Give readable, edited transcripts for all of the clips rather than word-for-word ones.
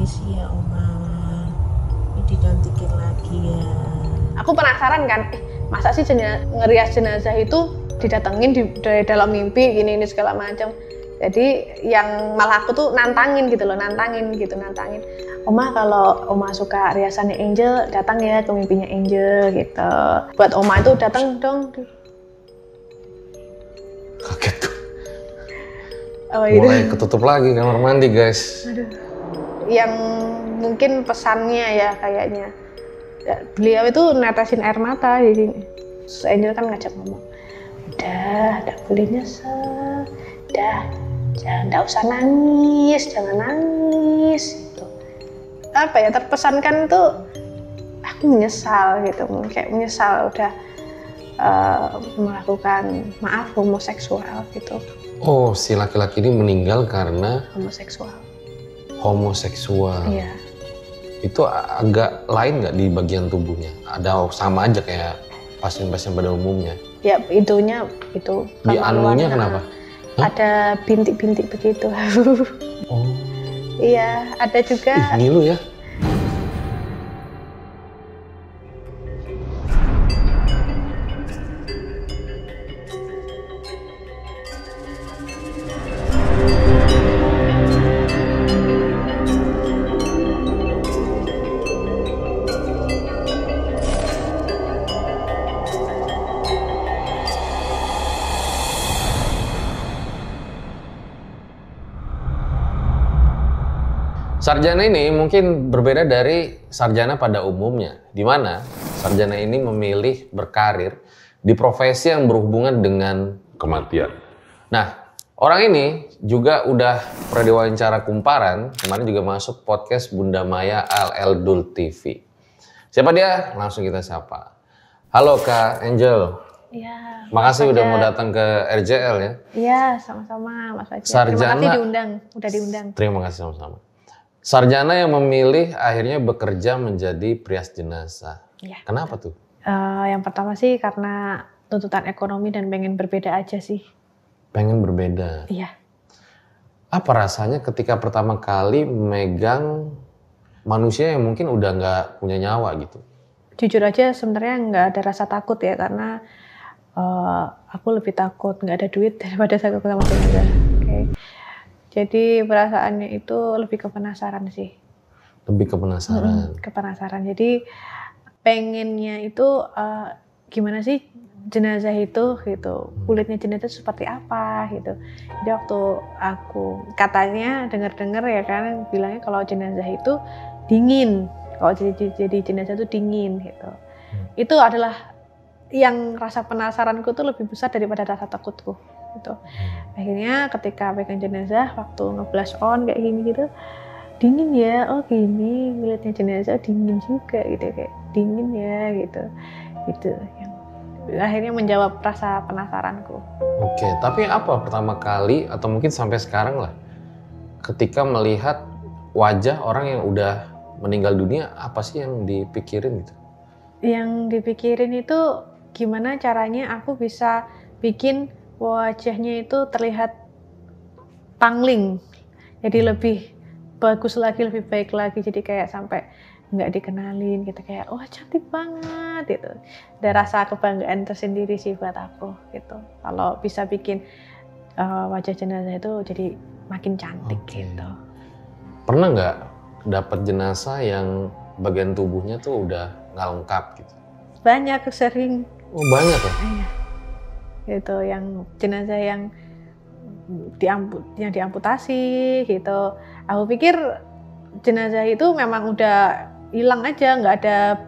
permisi ya Oma, ini digantikan lagi ya. Aku penasaran kan, masa sih ngerias jenazah itu didatengin dari dalam mimpi gini segala macam. Jadi yang malah aku tuh nantangin gitu loh, nantangin. Oma, kalau Oma suka riasannya Angel, datang ya ke mimpinya Angel gitu. Buat Oma itu datang dong. Kaget tuh. Oh, itu. Mulai ketutup lagi kamar mandi guys. Aduh. Yang mungkin pesannya ya kayaknya. Ya, beliau itu netesin air mata, jadi Angel kan ngajak ngomong, udah boleh nyesel, jangan usah nangis, jangan nangis gitu. Apa ya, terpesankan tuh aku menyesal gitu, kayak menyesal udah melakukan homoseksual gitu. Oh, si laki-laki ini meninggal karena homoseksual. Iya. Itu agak lain nggak di bagian tubuhnya? Ada sama aja kayak pasien-pasien pada umumnya? Ya, itunya itu. Di anunya kenapa? Ada bintik-bintik begitu. Oh. Iya, ada juga. Ih, ngilu ya? Sarjana ini mungkin berbeda dari sarjana pada umumnya, di mana sarjana ini memilih berkarir di profesi yang berhubungan dengan kematian. Nah, orang ini juga udah pernah diwawancara Kumparan, kemarin juga masuk podcast Bunda Maya LL Dul TV. Siapa dia? Langsung kita sapa. Halo Kak Angel. Iya. Makasih udah mau datang ke RJL ya. Iya, sama-sama Mas Fajar. Sarjana. Terima kasih udah diundang. Terima kasih sama-sama. Sarjana yang memilih akhirnya bekerja menjadi prias jenazah. Ya. Kenapa tuh? Yang pertama sih karena tuntutan ekonomi dan pengen berbeda aja sih. Pengen berbeda? Iya. Apa rasanya ketika pertama kali megang manusia yang mungkin udah nggak punya nyawa gitu? Jujur aja sebenarnya nggak ada rasa takut ya, karena aku lebih takut nggak ada duit daripada saya takut sama jenazah. Okay. Jadi perasaannya itu lebih ke penasaran sih. Lebih ke penasaran? Ke penasaran. Jadi pengennya itu gimana sih jenazah itu gitu. Kulitnya jenazah seperti apa gitu. Jadi waktu aku katanya dengar-dengar ya kan bilangnya kalau jenazah itu dingin. Kalau jadi jenazah itu dingin gitu. Itu adalah yang rasa penasaranku tuh lebih besar daripada rasa takutku. Gitu. Akhirnya ketika pegang jenazah waktu nge-flash on kayak gini gitu, dingin ya, oh gini ngeliatnya jenazah dingin juga gitu, kayak dingin ya gitu yang akhirnya menjawab rasa penasaranku. Oke, tapi apa pertama kali atau mungkin sampai sekarang lah ketika melihat wajah orang yang udah meninggal dunia, apa sih yang dipikirin gitu? Yang dipikirin itu gimana caranya aku bisa bikin wajahnya itu terlihat pangling, jadi lebih bagus lagi, lebih baik lagi, jadi kayak sampai nggak dikenalin gitu, kayak wah cantik banget gitu. Ada rasa kebanggaan tersendiri sih buat aku gitu, kalau bisa bikin wajah jenazah itu jadi makin cantik. Gitu. Pernah nggak dapat jenazah yang bagian tubuhnya tuh udah nggak lengkap gitu? Banyak, sering. Oh banyak ya? Iya. Gitu, yang jenazah yang diamputasi gitu. Aku pikir jenazah itu memang udah hilang aja, nggak ada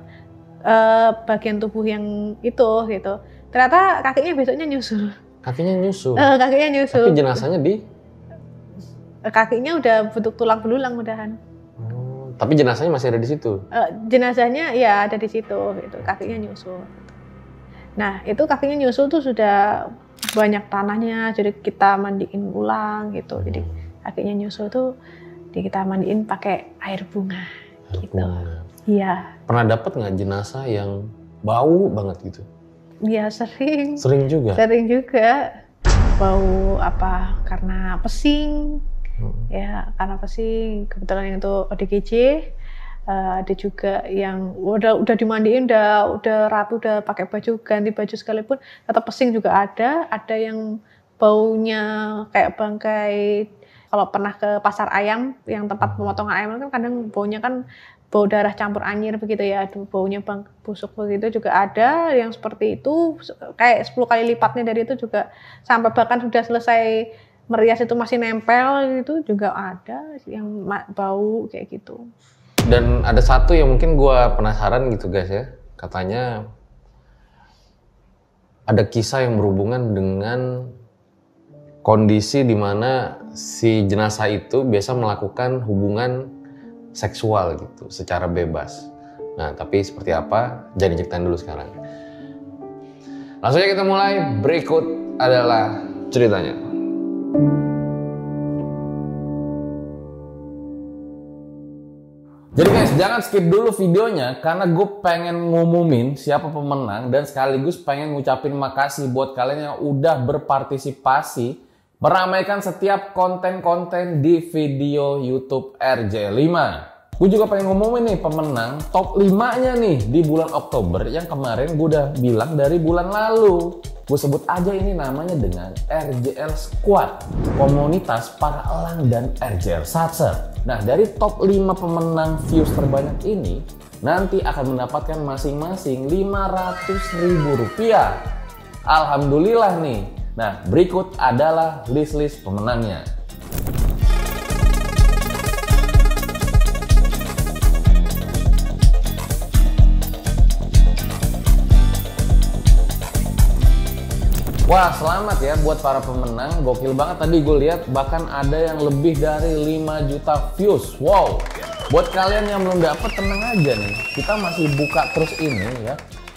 bagian tubuh yang itu gitu. Ternyata kakinya besoknya nyusul. Kakinya nyusul? Kakinya nyusul. Tapi jenazahnya kakinya udah bentuk tulang belulang mudahan. Tapi jenazahnya masih ada di situ? Jenazahnya ya ada di situ gitu, kakinya nyusul. Nah itu kakinya nyusul tuh sudah banyak tanahnya, jadi kita mandiin ulang gitu. Jadi kakinya nyusul tuh kita mandiin pakai air bunga gitu. Iya. Pernah dapat nggak jenazah yang bau banget gitu? Iya sering. Sering juga? Sering juga. Bau apa, karena pesing Ya karena apa sih, kebetulan yang itu ODGJ, ada juga yang udah dimandiin, udah rapi, udah pakai baju, ganti baju sekalipun tetap pesing juga ada yang baunya kayak bangkai. Kalau pernah ke pasar ayam, yang tempat pemotongan ayam kan kadang baunya kan bau darah campur anyir begitu ya, aduh baunya busuk begitu juga ada yang seperti itu, kayak 10 kali lipatnya dari itu juga, sampai bahkan sudah selesai merias itu masih nempel gitu juga ada yang bau kayak gitu. Dan ada satu yang mungkin gue penasaran gitu guys ya, katanya ada kisah yang berhubungan dengan kondisi di mana si jenazah itu biasa melakukan hubungan seksual gitu secara bebas. Nah, tapi seperti apa? Jadi ceritain dulu sekarang. Langsung aja kita mulai. Berikut adalah ceritanya. Jadi guys, jangan skip dulu videonya karena gue pengen ngumumin siapa pemenang dan sekaligus pengen ngucapin makasih buat kalian yang udah berpartisipasi meramaikan setiap konten-konten di video YouTube RJ5. Gue juga pengen ngumumin nih pemenang top 5-nya nih di bulan Oktober yang kemarin gue udah bilang dari bulan lalu. Gue sebut aja ini namanya dengan RJL Squad, komunitas para elang dan RJL Satser. Nah, dari top 5 pemenang views terbanyak ini nanti akan mendapatkan masing-masing Rp500.000. Alhamdulillah nih. Nah, berikut adalah list-list pemenangnya. Wah, selamat ya buat para pemenang. Gokil banget, tadi gue lihat bahkan ada yang lebih dari 5 juta views. Wow. Buat kalian yang belum dapat, tenang aja nih. Kita masih buka terus ini ya.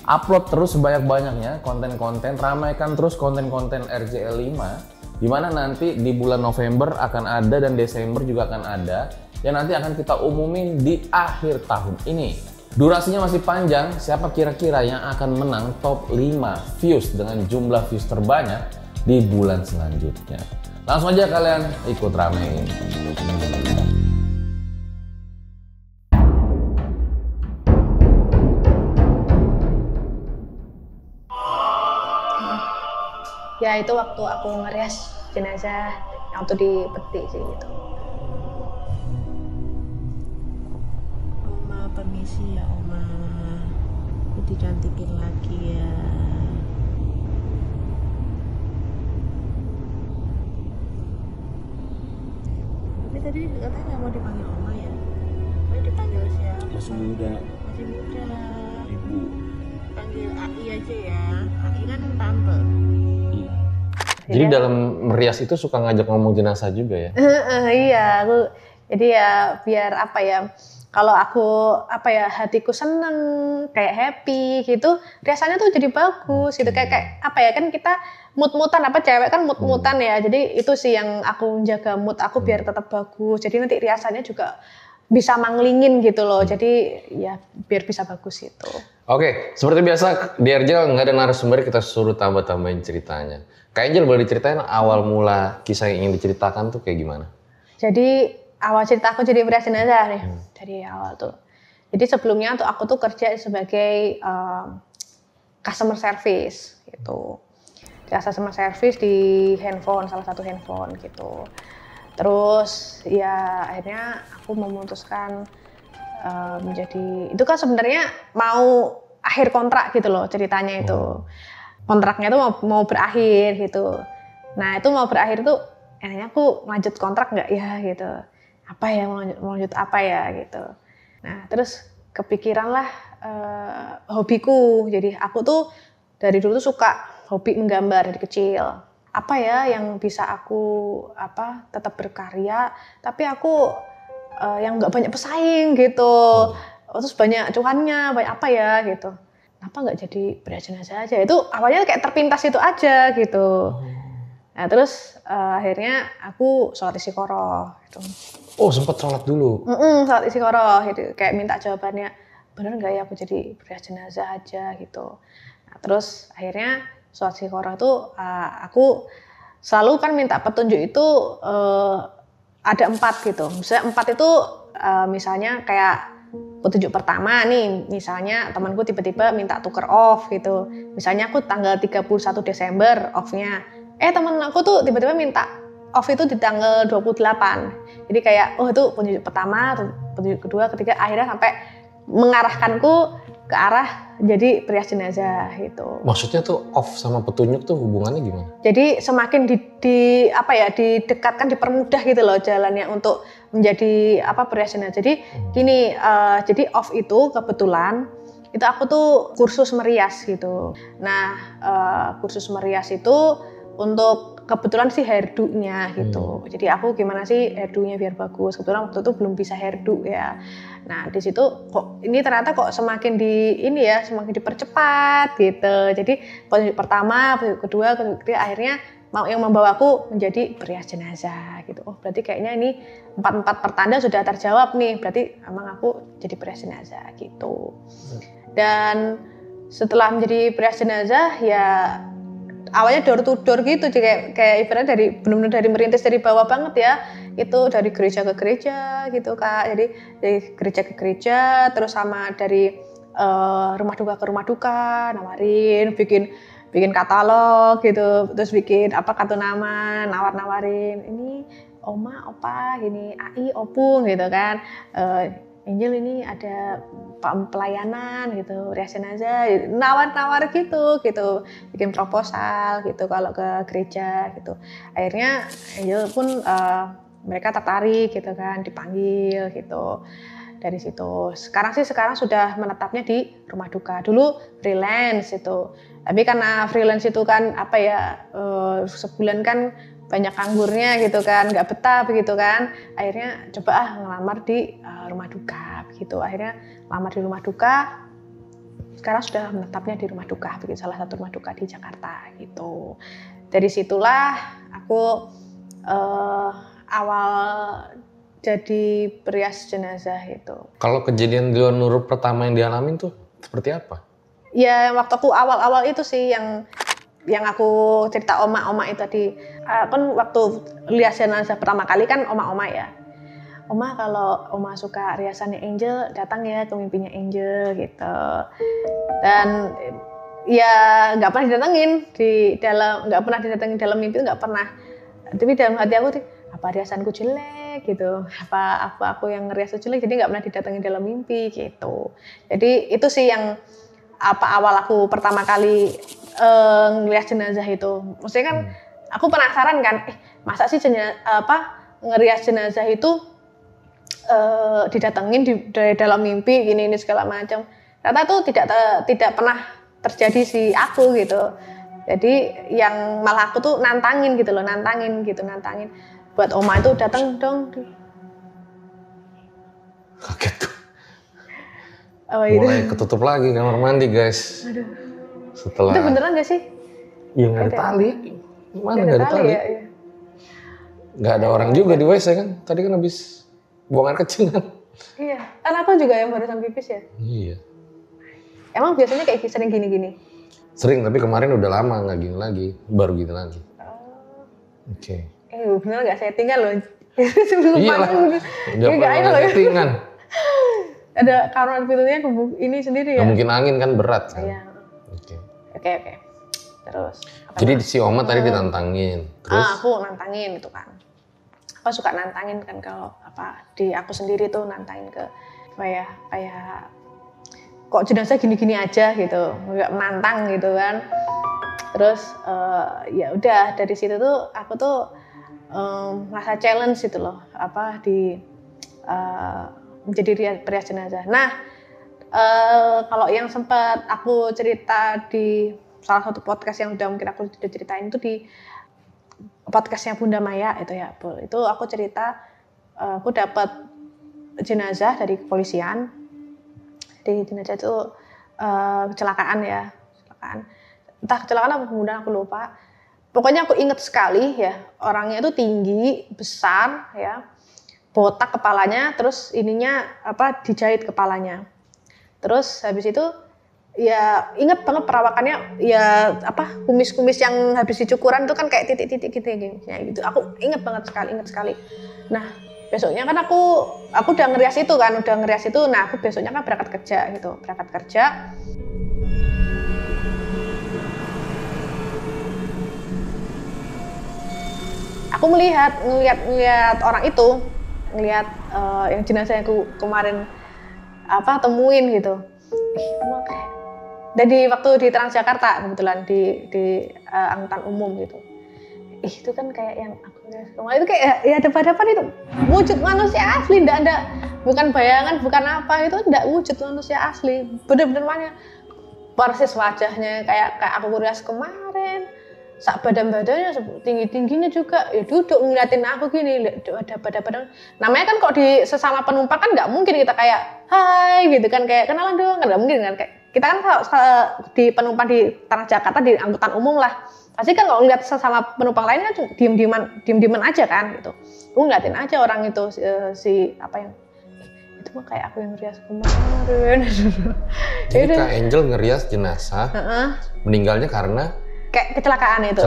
Upload terus sebanyak-banyaknya konten-konten, ramaikan terus konten-konten RJL5, dimana nanti di bulan November akan ada dan Desember juga akan ada, yang nanti akan kita umumin di akhir tahun ini. Durasinya masih panjang, siapa kira-kira yang akan menang top 5 views dengan jumlah views terbanyak di bulan selanjutnya. Langsung aja kalian ikut ramein. Ya itu waktu aku ngerias jenazah yang waktu di peti sih gitu. Oma permisi ya Oma, aku dicantikin lagi ya. Tapi tadi katanya nggak mau dipanggil Oma ya? Mau dipanggil siapa? Masih muda. Masih muda. Ibu. Panggil AI aja ya. AI kan tante. Iya. Jadi dalam merias itu suka ngajak ngomong jenazah juga ya? Iya, aku jadi ya biar apa ya, kalau aku apa ya hatiku seneng, kayak happy gitu, riasannya tuh jadi bagus gitu, kayak apa ya, kan kita mood-moodan, apa cewek kan mood-moodan ya, jadi itu sih yang aku jaga mood aku biar tetap bagus, jadi nanti riasannya juga bisa manglingin gitu loh, jadi ya biar bisa bagus itu. Oke, seperti biasa di RJL nggak ada narasumber, kita suruh tambah-tambahin ceritanya. Kak Angel boleh diceritain awal mula kisah yang ingin diceritakan tuh kayak gimana? Jadi awal cerita aku jadi merias jenazah nih, dari awal tuh. Jadi sebelumnya tuh aku tuh kerja sebagai customer service gitu. Customer service di handphone, salah satu handphone gitu. Terus ya akhirnya aku memutuskan menjadi, itu kan sebenarnya mau akhir kontrak gitu loh ceritanya itu. Kontraknya tuh mau berakhir gitu. Nah itu mau berakhir tuh, akhirnya aku lanjut kontrak nggak ya gitu. Apa ya, mau lanjut apa ya gitu. Nah terus kepikiran lah hobiku. Jadi aku tuh dari dulu tuh suka hobi menggambar dari kecil. Apa ya yang bisa aku tetap berkarya, tapi aku yang nggak banyak pesaing gitu. Terus banyak cuannya, banyak apa ya gitu. Kenapa nggak jadi merias jenazah aja? Itu awalnya kayak terpintas itu aja gitu. Nah terus akhirnya aku sholat istiqoroh gitu. Oh sempat sholat dulu? Sholat istiqoroh gitu. Kayak minta jawabannya, bener nggak ya aku jadi merias jenazah aja gitu. Nah terus akhirnya sholat istiqoroh itu aku selalu kan minta petunjuk itu ada 4 gitu. Misalnya 4 itu misalnya kayak petunjuk pertama nih, misalnya temanku tiba-tiba minta tuker off gitu. Misalnya aku tanggal 31 Desember off-nya. Temen aku tuh tiba-tiba minta off itu di tanggal 28. Jadi kayak itu petunjuk pertama, petunjuk kedua, ketiga, akhirnya sampai mengarahkanku ke arah jadi perias jenazah gitu. Maksudnya tuh off sama petunjuk tuh hubungannya gimana? Jadi semakin didekatkan, dipermudah gitu loh jalannya untuk menjadi perias jenazah. Jadi gini, jadi off itu kebetulan itu aku tuh kursus merias gitu. Nah, kursus merias itu untuk kebetulan sih hairdo-nya gitu. Jadi aku gimana sih hairdo-nya biar bagus. Kebetulan waktu itu belum bisa hairdo ya. Nah, di situ kok ini ternyata kok semakin semakin dipercepat gitu. Jadi petunjuk pertama, petunjuk kedua, ketiga, akhirnya yang membawaku menjadi perias jenazah gitu. Oh, berarti kayaknya ini 4 pertanda sudah terjawab nih. Berarti emang aku jadi perias jenazah gitu. Dan setelah menjadi perias jenazah ya awalnya door to door gitu, kayak ibaratnya benar-benar dari merintis dari bawah banget ya, itu dari gereja ke gereja gitu Kak. Jadi dari gereja ke gereja, terus sama dari rumah duka ke rumah duka, nawarin bikin katalog gitu, terus bikin kartu nama, nawarin ini oma, opa, gini, ai, opung gitu kan. Angel ini ada pelayanan gitu, rias jenazah, nawar gitu, bikin proposal gitu kalau ke gereja gitu. Akhirnya Angel pun mereka tertarik gitu kan, dipanggil gitu. Dari situ. Sekarang sudah menetapnya di rumah duka. Dulu freelance itu. Tapi karena freelance itu kan sebulan kan banyak anggurnya gitu kan, nggak betah begitu kan. Akhirnya coba ngelamar di rumah duka begitu. Akhirnya ngelamar di rumah duka. Sekarang sudah menetapnya di rumah duka, begitu, salah satu rumah duka di Jakarta gitu. Dari situlah aku awal jadi perias jenazah itu. Kalau kejadian di luar nurul pertama yang dialamin tuh seperti apa? Ya waktu aku awal-awal itu sih yang aku cerita oma itu tadi. Kan waktu rias jenazah pertama kali kan oma ya. Oma kalau oma suka riasannya Angel, datang ya ke mimpinya Angel gitu. Dan ya nggak pernah nggak pernah didatengin dalam mimpi, nggak pernah. Tapi dalam hati aku tuh, apa riasanku jelek gitu, apa aku yang ngerias jelek, jadi nggak pernah didatengin dalam mimpi gitu. Jadi itu sih yang awal aku pertama kali ngerias jenazah itu. Maksudnya kan aku penasaran kan, masa sih ngerias jenazah itu didatengin dari dalam mimpi gini segala macam. Ternyata itu tidak pernah terjadi sih aku gitu. Jadi yang malah aku tuh nantangin buat oma itu datang dong. Kaget tuh. Mulai ketutup lagi kamar mandi guys. Aduh. Setelah itu beneran gak sih? Iya nggak ada tali. Mana nggak ada tali? Ya. Nggak ada orang juga di WC kan? Tadi kan habis buang air kecil kan? Iya. Kan aku juga yang barusan pipis ya. Iya. Emang biasanya kayak sering gini-gini? Sering, tapi kemarin udah lama nggak gini lagi, baru gini lagi. Oke. Bener nggak settingan loh. Iyalah. Jangan settingan. Ada karunan pintunya ini sendiri ya. Nggak mungkin angin kan berat kan. Iya. Oke. Terus. Jadi si oma tadi ditantangin. Terus? Aku nantangin itu kan. Aku suka nantangin kan kalau di aku sendiri tuh nantangin ke kayak kok jenazah gini-gini aja gitu, nggak menantang gitu kan. Terus ya udah dari situ tuh aku tuh merasa challenge gitu loh, menjadi perias jenazah. Nah kalau yang sempat aku cerita di salah satu podcast yang udah mungkin aku sudah ceritain itu di podcastnya Bunda Maya itu ya, itu aku cerita aku dapat jenazah dari kepolisian. Di jenazah itu kecelakaan. Entah kecelakaan apa kemudian aku lupa. Pokoknya aku ingat sekali ya, orangnya itu tinggi, besar ya, botak kepalanya, terus ininya dijahit kepalanya. Terus habis itu ya inget banget perawakannya ya kumis-kumis yang habis dicukuran itu kan kayak titik-titik gitu ya gitu. Aku inget sekali. Nah besoknya kan aku udah ngerias itu. Nah aku besoknya kan berangkat kerja. Aku ngelihat orang itu, yang jenazah yang aku kemarin temuin gitu. Dan waktu di Transjakarta kebetulan di angkutan umum gitu. Itu kan kayak yang aku lihat kemarin itu kayak ya depan-depan itu wujud manusia asli, bukan bayangan, bukan apa, itu enggak wujud manusia asli. Bener-bener mana persis wajahnya kayak aku rias kemarin. Sak badannya tinggi-tingginya juga ya duduk ngeliatin aku gini, ada badan. Namanya kan kok di sesama penumpang kan nggak mungkin kita kayak hai gitu kan, kayak kenalan dong, nggak mungkin kan. Kayak kita kan di penumpang di Transjakarta di angkutan umum lah, pasti kan kalau ngeliat sesama penumpang lain kan diem-dieman aja kan gitu. Aku ngeliatin aja orang itu itu mah kayak aku yang ngerias kemarin. Jadi Kak Angel ngerias jenazah meninggalnya karena kayak kecelakaan itu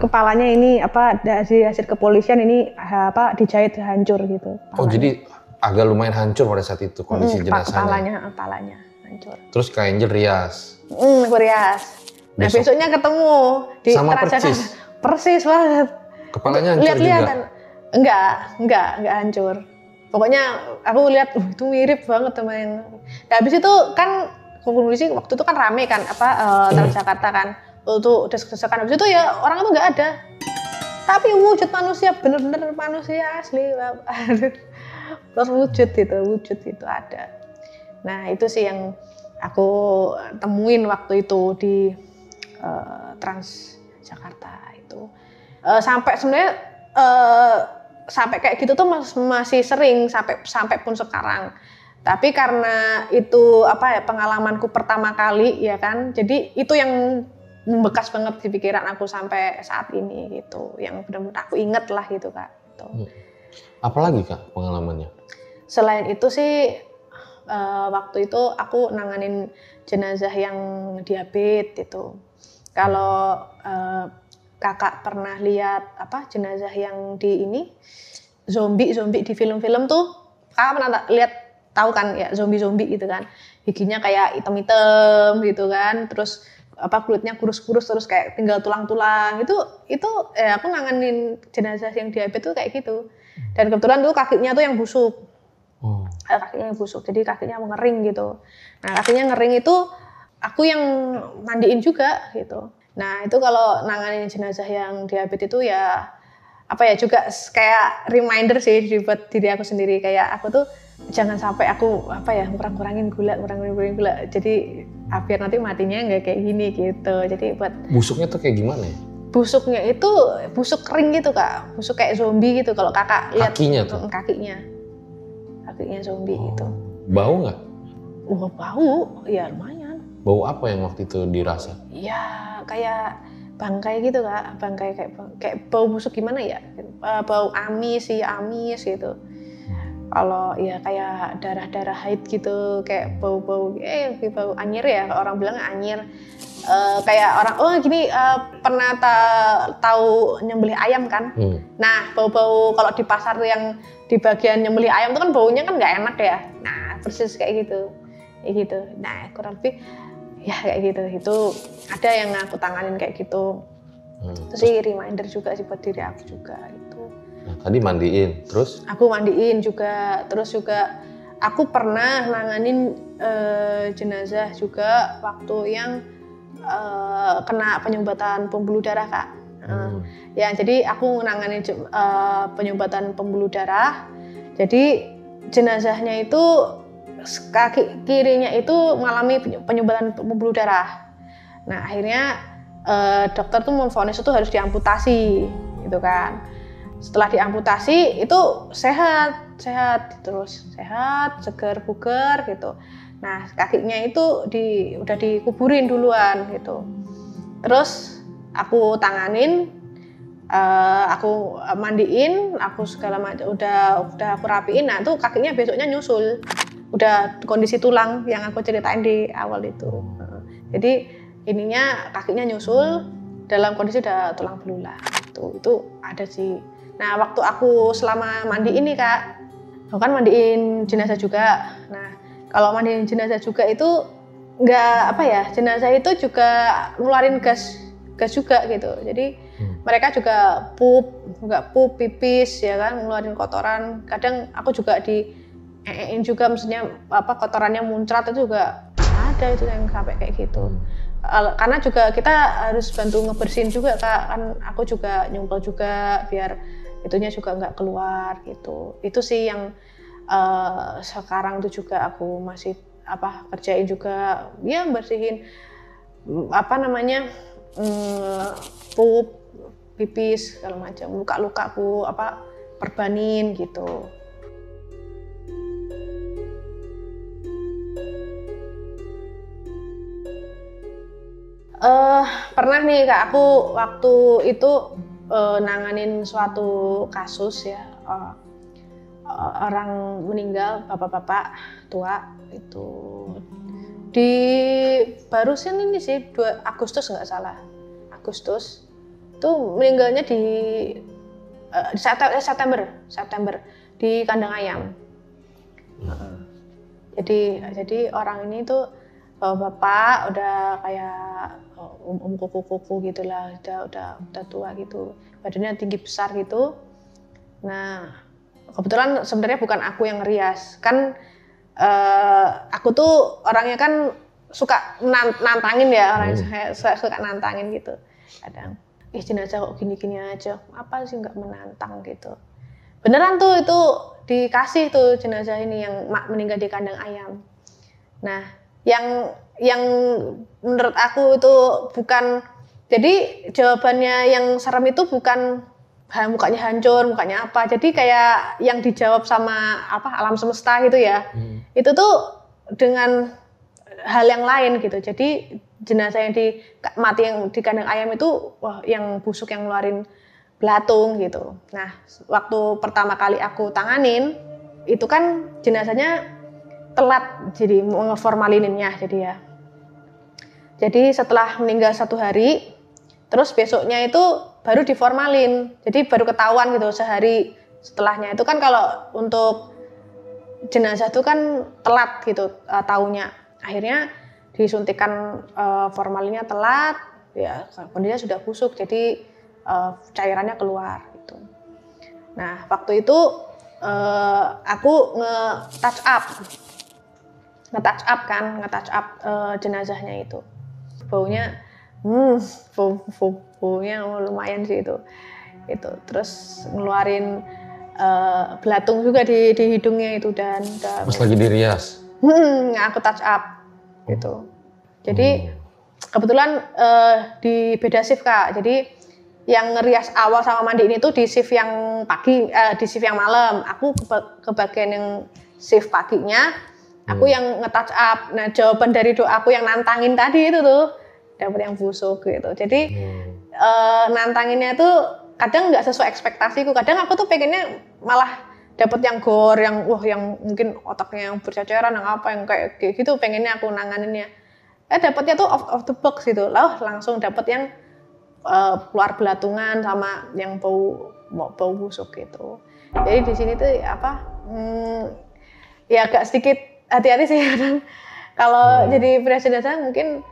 kepalanya ini dari hasil kepolisian ini dijahit hancur gitu. Oh jadi agak lumayan hancur pada saat itu kondisi jenazahnya. Kepalanya hancur. Terus Kak Angel rias. Aku rias. Nah besoknya ketemu di sama persis banget. Kepalanya hancur juga? Enggak hancur. Pokoknya aku lihat itu mirip banget sama yang. Nah habis itu kan kondisi waktu itu kan rame kan Transjakarta kan. Tuh desak-desakan, habis itu ya orang itu nggak ada, tapi wujud manusia, bener-bener manusia asli, wujud itu ada. Nah itu sih yang aku temuin waktu itu di Transjakarta itu. Sampai sebenarnya sampai kayak gitu tuh masih sering sampai pun sekarang. Tapi karena itu pengalamanku pertama kali ya kan, jadi itu yang membekas banget di pikiran aku sampai saat ini gitu, yang benar-benar aku inget lah gitu Kak. Gitu. Apalagi Kak pengalamannya? Selain itu sih waktu itu aku nanganin jenazah yang diabetes itu. Kalau Kakak pernah lihat jenazah yang di ini zombie di film-film tuh, Kakak pernah tahu kan ya zombie gitu kan, giginya kayak hitam-hitam gitu kan, terus kulitnya kurus-kurus terus kayak tinggal tulang-tulang itu aku nanganin jenazah yang diabetes tuh kayak gitu. Dan kebetulan tuh kakinya tuh yang busuk. Kakinya yang busuk, jadi kakinya mengering gitu. Nah kakinya ngering itu aku yang mandiin juga gitu. Nah itu kalau nanganin jenazah yang diabetes itu ya juga kayak reminder sih buat diri aku sendiri, kayak aku tuh jangan sampai aku kurang-kurangin gula. Jadi biar nanti matinya nggak kayak gini gitu. Jadi buat busuknya tuh kayak gimana ya? Busuknya itu busuk kering gitu Kak, busuk kayak zombie gitu. Kalau Kakak lihat kakinya tuh. Kakinya zombie gitu. Bau nggak? Bau, ya lumayan. Bau apa yang waktu itu dirasa? Ya kayak bangkai gitu Kak, bangkai kayak bau busuk gimana ya? Bau amis gitu. Kalau ya kayak darah haid gitu, kayak bau anyir ya, orang bilang anyir. Kayak orang gini pernah tahu nyembelih ayam kan? Nah bau-bau kalau di pasar yang di bagian nyembelih ayam itu kan baunya kan nggak enak ya. Nah persis kayak gitu. Nah kurang lebih ya kayak gitu. Itu ada yang aku tanganin kayak gitu. Itu sih reminder juga sih buat diri aku juga itu. Nah, tadi mandiin, terus? Aku mandiin juga, terus juga aku pernah nanganin jenazah juga waktu yang kena penyumbatan pembuluh darah Kak. Ya jadi aku nanganin penyumbatan pembuluh darah. Jadi jenazahnya itu kaki kirinya itu mengalami penyumbatan pembuluh darah. Nah akhirnya dokter tuh memvonis itu harus diamputasi gitu kan. Setelah diamputasi itu sehat terus, segar bugar gitu. Nah kakinya itu udah dikuburin duluan gitu. Terus aku tanganin, aku mandiin, aku segala macam udah aku rapiin. Nah itu kakinya besoknya nyusul, udah kondisi tulang yang aku ceritain di awal itu. Jadi ininya kakinya nyusul dalam kondisi udah tulang belulang. Itu ada sih. Nah, waktu aku selama mandi ini Kak, aku kan mandiin jenazah juga. Nah, kalau mandiin jenazah juga itu jenazah itu juga ngeluarin gas juga gitu. Jadi mereka juga pup, pipis ya kan, ngeluarin kotoran. Kadang aku juga diein juga, maksudnya kotorannya muncrat itu juga ada itu yang sampai kayak gitu. Karena juga kita harus bantu ngebersihin juga Kak, kan aku juga nyumpel juga biar itunya juga nggak keluar gitu. Itu sih yang sekarang tuh juga aku masih kerjain juga, ya bersihin pup, pipis segala macam, luka-luka aku perbanin gitu. Pernah nih Kak, aku waktu itu nanganin suatu kasus ya, orang meninggal, bapak-bapak tua itu barusan ini sih 2 Agustus nggak salah, Agustus itu meninggalnya di September di kandang ayam. Jadi orang ini tuh bapak udah kayak kuku gitulah, udah tua gitu, badannya tinggi besar gitu. Nah, kebetulan sebenarnya bukan aku yang ngerias kan, aku tuh orangnya kan suka nantangin ya, orangnya suka nantangin gitu. Kadang jenazah kok gini-gini aja, apa sih nggak menantang gitu. Beneran tuh itu dikasih tuh jenazah ini yang meninggal di kandang ayam. Nah, yang menurut aku itu bukan, jadi jawabannya yang serem itu bukan mukanya hancur, mukanya apa. Jadi kayak yang dijawab sama alam semesta gitu ya. Itu tuh dengan hal yang lain gitu. Jadi jenazah yang mati yang di kandang ayam itu yang busuk, yang ngeluarin belatung gitu. Nah, waktu pertama kali aku tanganin itu kan jenazahnya telat jadi ngeformalininnya jadi setelah meninggal 1 hari, terus besoknya itu baru diformalin, jadi baru ketahuan gitu sehari setelahnya. Itu kan kalau untuk jenazah itu kan telat gitu taunya, akhirnya disuntikan formalinnya telat, ya kondisinya sudah busuk, jadi cairannya keluar gitu. Nah, waktu itu aku nge-touch up jenazahnya itu. Baunya baunya lumayan sih itu. Terus ngeluarin belatung juga di hidungnya itu, dan pas lagi dirias. Aku touch up gitu. Jadi kebetulan di beda shift Kak. Jadi yang ngerias awal sama mandiin itu di shift yang pagi, di shift yang malam. Aku kebagian yang shift paginya, aku yang nge-touch up. Nah, jawaban dari doaku yang nantangin tadi itu tuh dapet yang busuk gitu. Jadi nantanginnya tuh kadang nggak sesuai ekspektasiku. Kadang aku tuh pengennya malah dapet yang gor, yang yang mungkin otaknya yang berceceran, yang apa, yang kayak gitu pengennya aku nanganinnya. Dapetnya tuh off the box gitu. Langsung dapet yang keluar belatungan sama yang bau busuk gitu. Jadi di sini tuh ya agak sedikit hati-hati sih kadang kalau jadi presiden saya, mungkin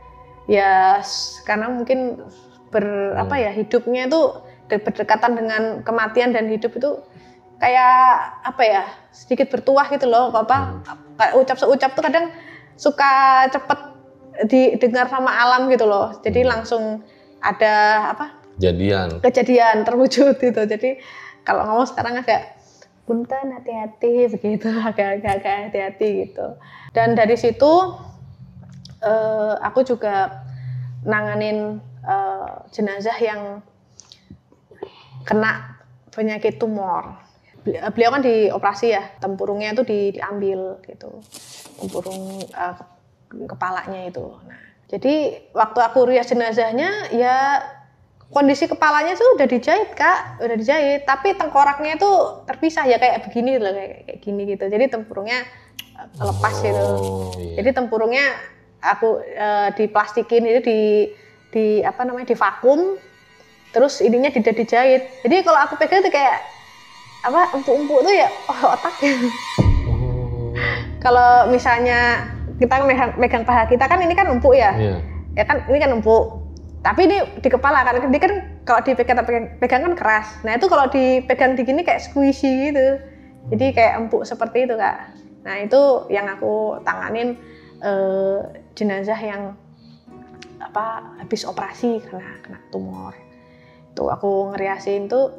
ya karena mungkin hidupnya itu berdekatan dengan kematian dan hidup itu kayak sedikit bertuah gitu loh. Ucap tuh kadang suka cepet didengar sama alam gitu loh. Jadi langsung ada kejadian terwujud gitu. Jadi kalau ngomong sekarang agak punten, hati-hati begitu, agak hati-hati gitu. Dan dari situ aku juga nanganin jenazah yang kena penyakit tumor. Beliau kan dioperasi ya, tempurungnya itu diambil gitu, tempurung kepalanya itu. Nah, jadi waktu aku rias jenazahnya ya kondisi kepalanya tuh udah dijahit Kak, tapi tengkoraknya itu terpisah ya kayak begini loh, kayak gini gitu. Jadi tempurungnya lepas gitu. Iya. Jadi tempurungnya aku diplastikin itu di apa namanya, di vakum, terus ininya dijahit. Jadi kalau aku pegang itu kayak apa, empuk-empuk tuh ya otaknya. Kalau misalnya kita megang paha kita kan ini kan empuk ya, ya kan ini kan empuk. Tapi ini di kepala karena dia kan kalau dipegang kan keras. Nah itu kalau dipegang di gini kayak squishy gitu. Jadi kayak empuk seperti itu Kak. Nah itu yang aku tanganin jenazah yang apa habis operasi karena kena tumor. Itu aku ngeriasin tuh.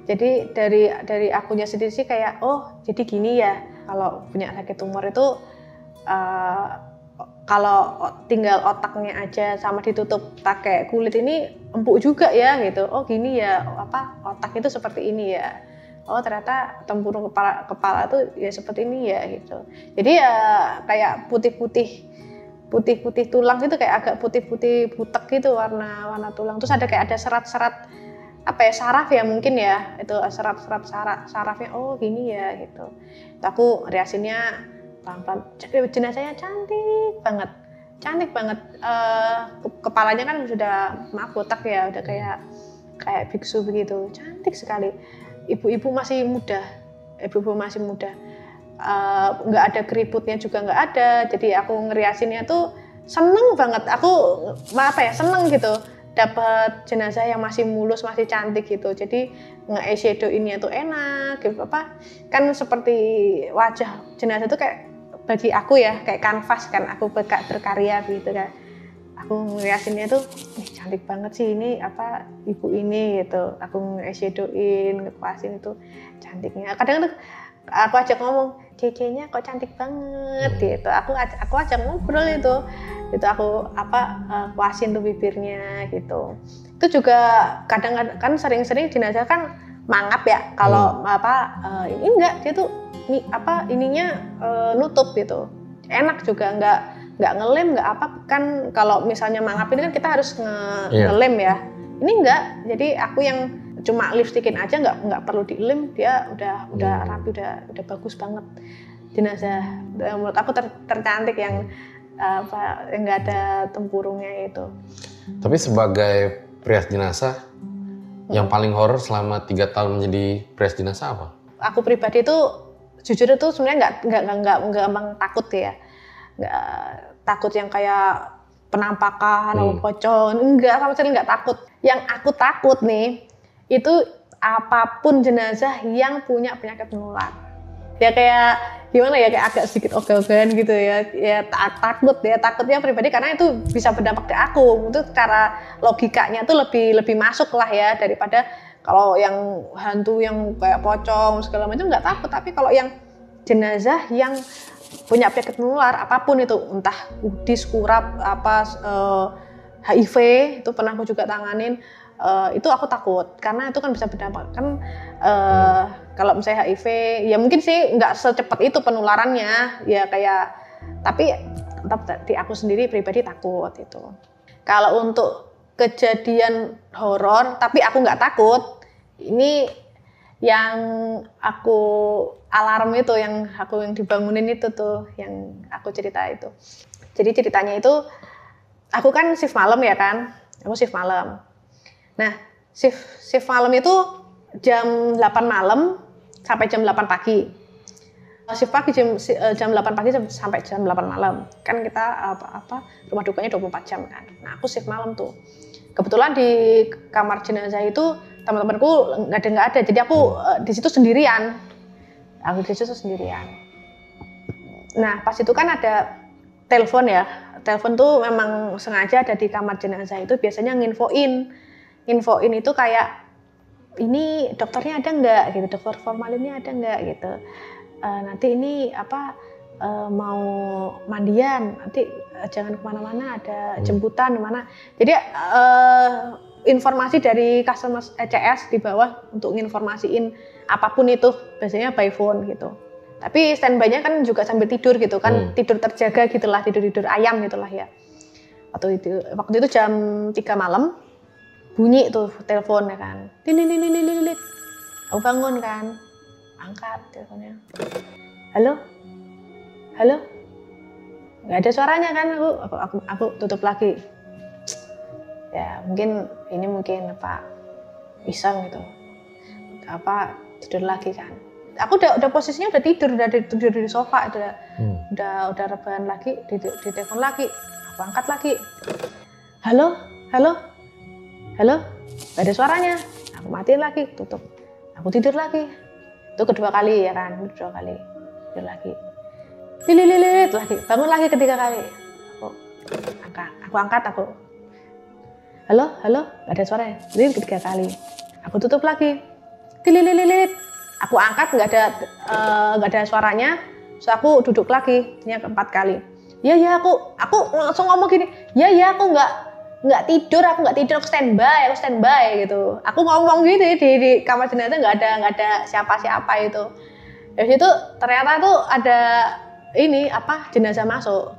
Jadi dari akunya sendiri sih kayak oh jadi gini ya. Kalau punya sakit tumor itu kalau tinggal otaknya aja sama ditutup pakai kulit ini empuk juga ya gitu. Oh gini ya, apa otak itu seperti ini ya. Oh ternyata tempurung kepala tuh ya seperti ini ya gitu. Jadi ya kayak putih-putih tulang gitu, kayak agak putih-putih butek gitu warna tulang. Terus ada serat-serat apa ya, saraf ya mungkin ya, itu serat-serat sarafnya. Oh gini ya gitu. Aku reaksinya pelan-pelan. Jenazahnya cantik banget. Kepalanya kan sudah maaf botak ya, udah kayak biksu begitu, cantik sekali. Ibu-ibu masih muda, nggak ada keriputnya juga nggak ada. Jadi aku ngeriasinnya tuh seneng banget. Aku seneng gitu. Dapat jenazah yang masih mulus, masih cantik gitu. Jadi nge-eyeshadowinnya tuh enak gitu, kan seperti wajah jenazah tuh kayak bagi aku ya kayak kanvas kan, aku berkarya gitu kan. Aku ngeliatinnya tuh cantik banget sih ini ibu ini gitu. Aku nge-eyeshadowin, ngepasin itu cantiknya. Kadang tuh aku ajak ngomong, Cece-nya kok cantik banget gitu. Aku ajak ngobrol itu aku kuasin tuh bibirnya gitu. Itu juga kadang kan sering-sering jenazah kan mangap ya. Kalau ini enggak, dia tuh ininya nutup gitu. Enak juga, nggak ngelem, nggak apa kan. Kalau misalnya mangap ini kan kita harus ngelem ya. Ini enggak. Jadi aku yang cuma lipstikin aja, nggak perlu dilem, dia udah rapi, udah bagus banget jenazah. Menurut aku tercantik yang nggak ada tempurungnya itu. Tapi sebagai prias jenazah, yang paling horor selama 3 tahun menjadi prias jenazah apa? Aku pribadi itu jujur itu sebenarnya nggak gampang takut ya, nggak takut yang kayak penampakan atau pocong, enggak, sama sekali nggak takut. Yang aku takut nih itu apapun jenazah yang punya penyakit menular. Ya kayak gimana ya, kayak agak sedikit ogah-ogahan gitu ya takutnya pribadi karena itu bisa berdampak ke aku. Itu cara logikanya tuh lebih masuk lah ya daripada kalau yang hantu yang kayak pocong segala macam nggak takut. Tapi kalau yang jenazah yang punya penyakit menular apapun itu, entah udis, kurap, HIV itu pernah aku juga tanganin. Itu aku takut karena itu kan bisa berdampak kan. Kalau misalnya HIV ya mungkin sih nggak secepat itu penularannya ya kayak, tapi tetap di aku sendiri pribadi takut itu. Kalau untuk kejadian horor tapi aku nggak takut, ini yang aku alarm itu, yang dibangunin itu tuh yang aku cerita itu. Jadi ceritanya itu aku kan shift malam ya kan, aku shift malam. Nah, shift malam itu jam 8 malam sampai jam 8 pagi. Shift pagi jam 8 pagi sampai jam 8 malam. Kan kita rumah dukanya 24 jam kan. Nah, aku shift malam tuh. Kebetulan di kamar jenazah itu teman-temanku nggak ada. Jadi aku di situ sendirian. Nah, pas itu kan ada telepon ya. Telepon tuh memang sengaja ada di kamar jenazah itu, biasanya nginfoin itu kayak ini dokternya ada nggak gitu, dokter formalinnya ada nggak gitu, nanti ini mau mandian, nanti jangan kemana-mana, ada jemputan mana. Jadi informasi dari customer ECS di bawah untuk nginformasiin apapun itu biasanya by phone gitu. Tapi standby-nya kan juga sambil tidur gitu kan, tidur terjaga gitulah, tidur ayam gitulah ya. Waktu itu jam 3 malam bunyi tuh telepon ya kan. Lilit. Aku bangun kan. Angkat teleponnya. Halo? nggak ada suaranya kan, aku tutup lagi. Ya mungkin apa iseng gitu, apa tidur lagi kan. Aku udah posisinya udah tidur di sofa, udah rebahan lagi, di telepon lagi, aku angkat lagi, halo, nggak ada suaranya, aku matiin lagi, tutup, aku tidur lagi, itu kedua kali ya kan, tidur lagi, lilit lagi, bangun lagi ketiga kali, aku angkat, halo, nggak ada suaranya, lilit ketiga kali, aku tutup lagi, lilit, aku angkat nggak ada suaranya, terus aku duduk lagi, ini keempat kali, ya aku langsung ngomong gini, ya aku nggak tidur, aku standby gitu, aku ngomong gitu di kamar jenazah, nggak ada siapa itu. Dari situ ternyata tuh ada jenazah masuk.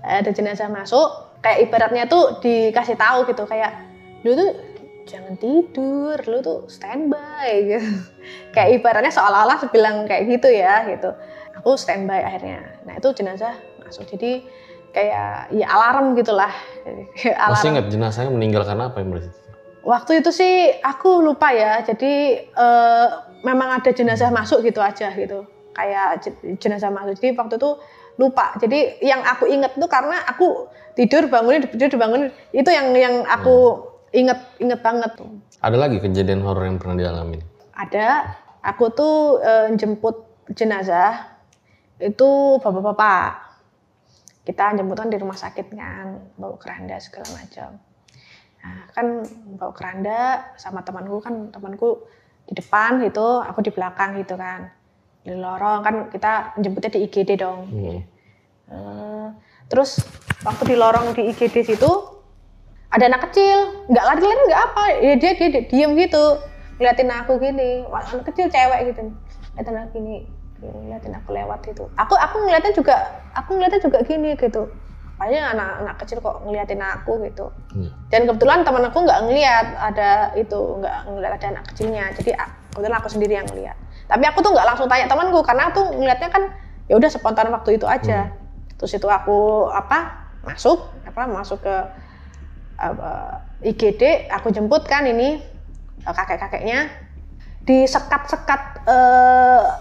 Ada jenazah masuk, kayak ibaratnya tuh dikasih tahu gitu, kayak lu tuh jangan tidur, lu tuh standby gitu. Kayak ibaratnya seolah-olah bilang kayak gitu ya gitu. Aku standby akhirnya. Nah itu jenazah masuk, jadi kayak ya alarm gitulah. Masih ingat jenazahnya meninggal karena apa yang berarti? Waktu itu sih aku lupa ya, jadi memang ada jenazah masuk gitu aja gitu, kayak jenazah masuk, jadi waktu itu lupa. Jadi yang aku inget tuh karena aku tidur bangunin, itu yang aku inget banget tuh. Ada lagi kejadian horor yang pernah dialami? Ada, aku tuh jemput jenazah, itu bapak-bapak. Kita jemputan di rumah sakit kan, bawa keranda segala macam. Nah, kan bawa keranda sama temanku di depan gitu, aku di belakang gitu kan. Di lorong kan kita jemputnya di IGD dong. Terus waktu di lorong di IGD situ ada anak kecil, nggak lari-lari nggak apa, ya dia diem gitu, ngeliatin aku gini, anak kecil cewek gitu, ngeliatin aku gini. Ngeliatin aku lewat itu, aku ngeliatnya juga gini gitu, kayaknya anak kecil kok ngeliatin aku gitu. Dan kebetulan teman aku nggak ngeliat ada ada anak kecilnya, jadi kebetulan aku sendiri yang ngeliat. Tapi aku tuh nggak langsung tanya temanku karena aku ngeliatnya kan ya udah spontan waktu itu aja. Terus itu aku masuk ke IGD, aku jemput kan ini kakek-kakeknya. Di sekat-sekat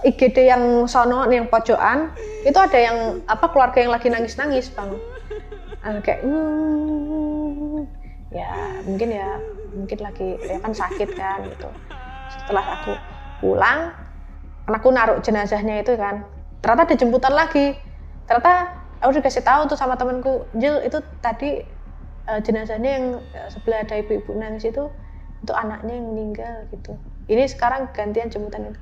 IGD yang sono, yang pojokan, itu ada yang keluarga yang lagi nangis-nangis bang, kayak mungkin lagi ya kan sakit kan gitu. Setelah aku pulang, anakku naruh jenazahnya itu kan, ternyata ada jemputan lagi. Ternyata aku dikasih tahu tuh sama temanku, Jil itu tadi jenazahnya yang sebelah ada ibu-ibu nangis itu anaknya yang meninggal gitu. Ini sekarang gantian jemputan itu.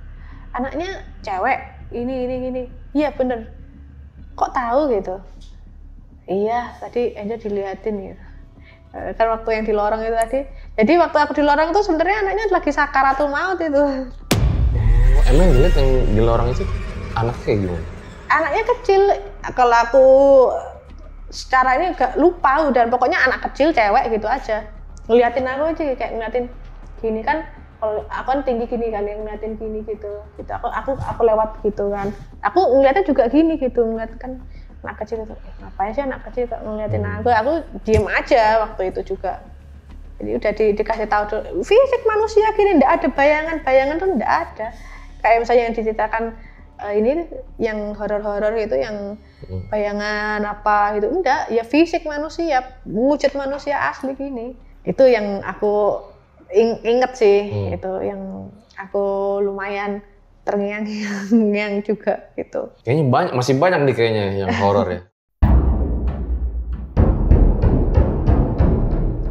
Anaknya cewek, ini. Iya bener. Kok tahu gitu? Iya, tadi Angel diliatin gitu. Kan waktu yang di lorong itu tadi. Jadi waktu aku di lorong itu sebenarnya anaknya lagi sakaratul maut itu. Emang yang dilihat yang di lorong itu anaknya kayak gimana? Anaknya kecil. Kalau aku secara ini gak lupa, dan pokoknya anak kecil cewek gitu aja. Ngeliatin aku aja kayak ngeliatin gini kan. Kalau aku kan tinggi gini kan, yang ngeliatin gini gitu. Aku lewat gitu kan. Aku ngeliatnya juga gini gitu, ngeliat kan anak kecil itu. Ngapain sih anak kecil kok ngeliatin aku? Aku diem aja waktu itu juga. Jadi udah dikasih tahu dulu, fisik manusia gini, ndak ada bayangan tuh ndak ada. Kayak misalnya yang diceritakan ini yang horor-horor itu, yang bayangan apa gitu, enggak. Ya fisik manusia, wujud manusia asli gini. Itu yang aku inget sih, itu yang aku lumayan terngiang-ngiang juga gitu. Kayaknya masih banyak nih kayaknya yang horor ya.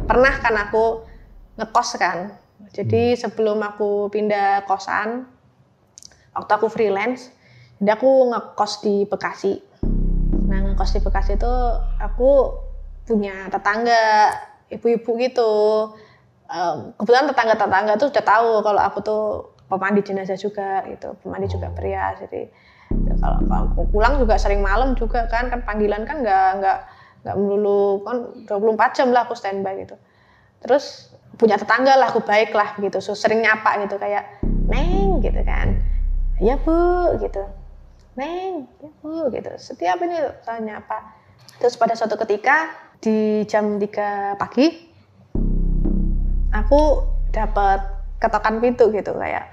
Pernah kan aku ngekos kan, jadi sebelum aku pindah kosan, waktu aku freelance, jadi aku ngekos di Bekasi. Nah ngekos di Bekasi itu aku punya tetangga, ibu-ibu gitu. Kebetulan tetangga tuh udah tahu kalau aku tuh pemandi jenazah juga gitu, pemandi juga pria. Jadi kalau aku pulang juga sering malam juga kan panggilan kan nggak melulu kan 24 jam lah aku standby gitu. Terus punya tetangga lah, aku baik lah gitu, so, sering nyapa gitu kayak Neng gitu kan, iya Bu gitu. Neng, ibu gitu. Setiap ini tanya apa. Terus pada suatu ketika di jam 3 pagi aku dapat ketokan pintu gitu kayak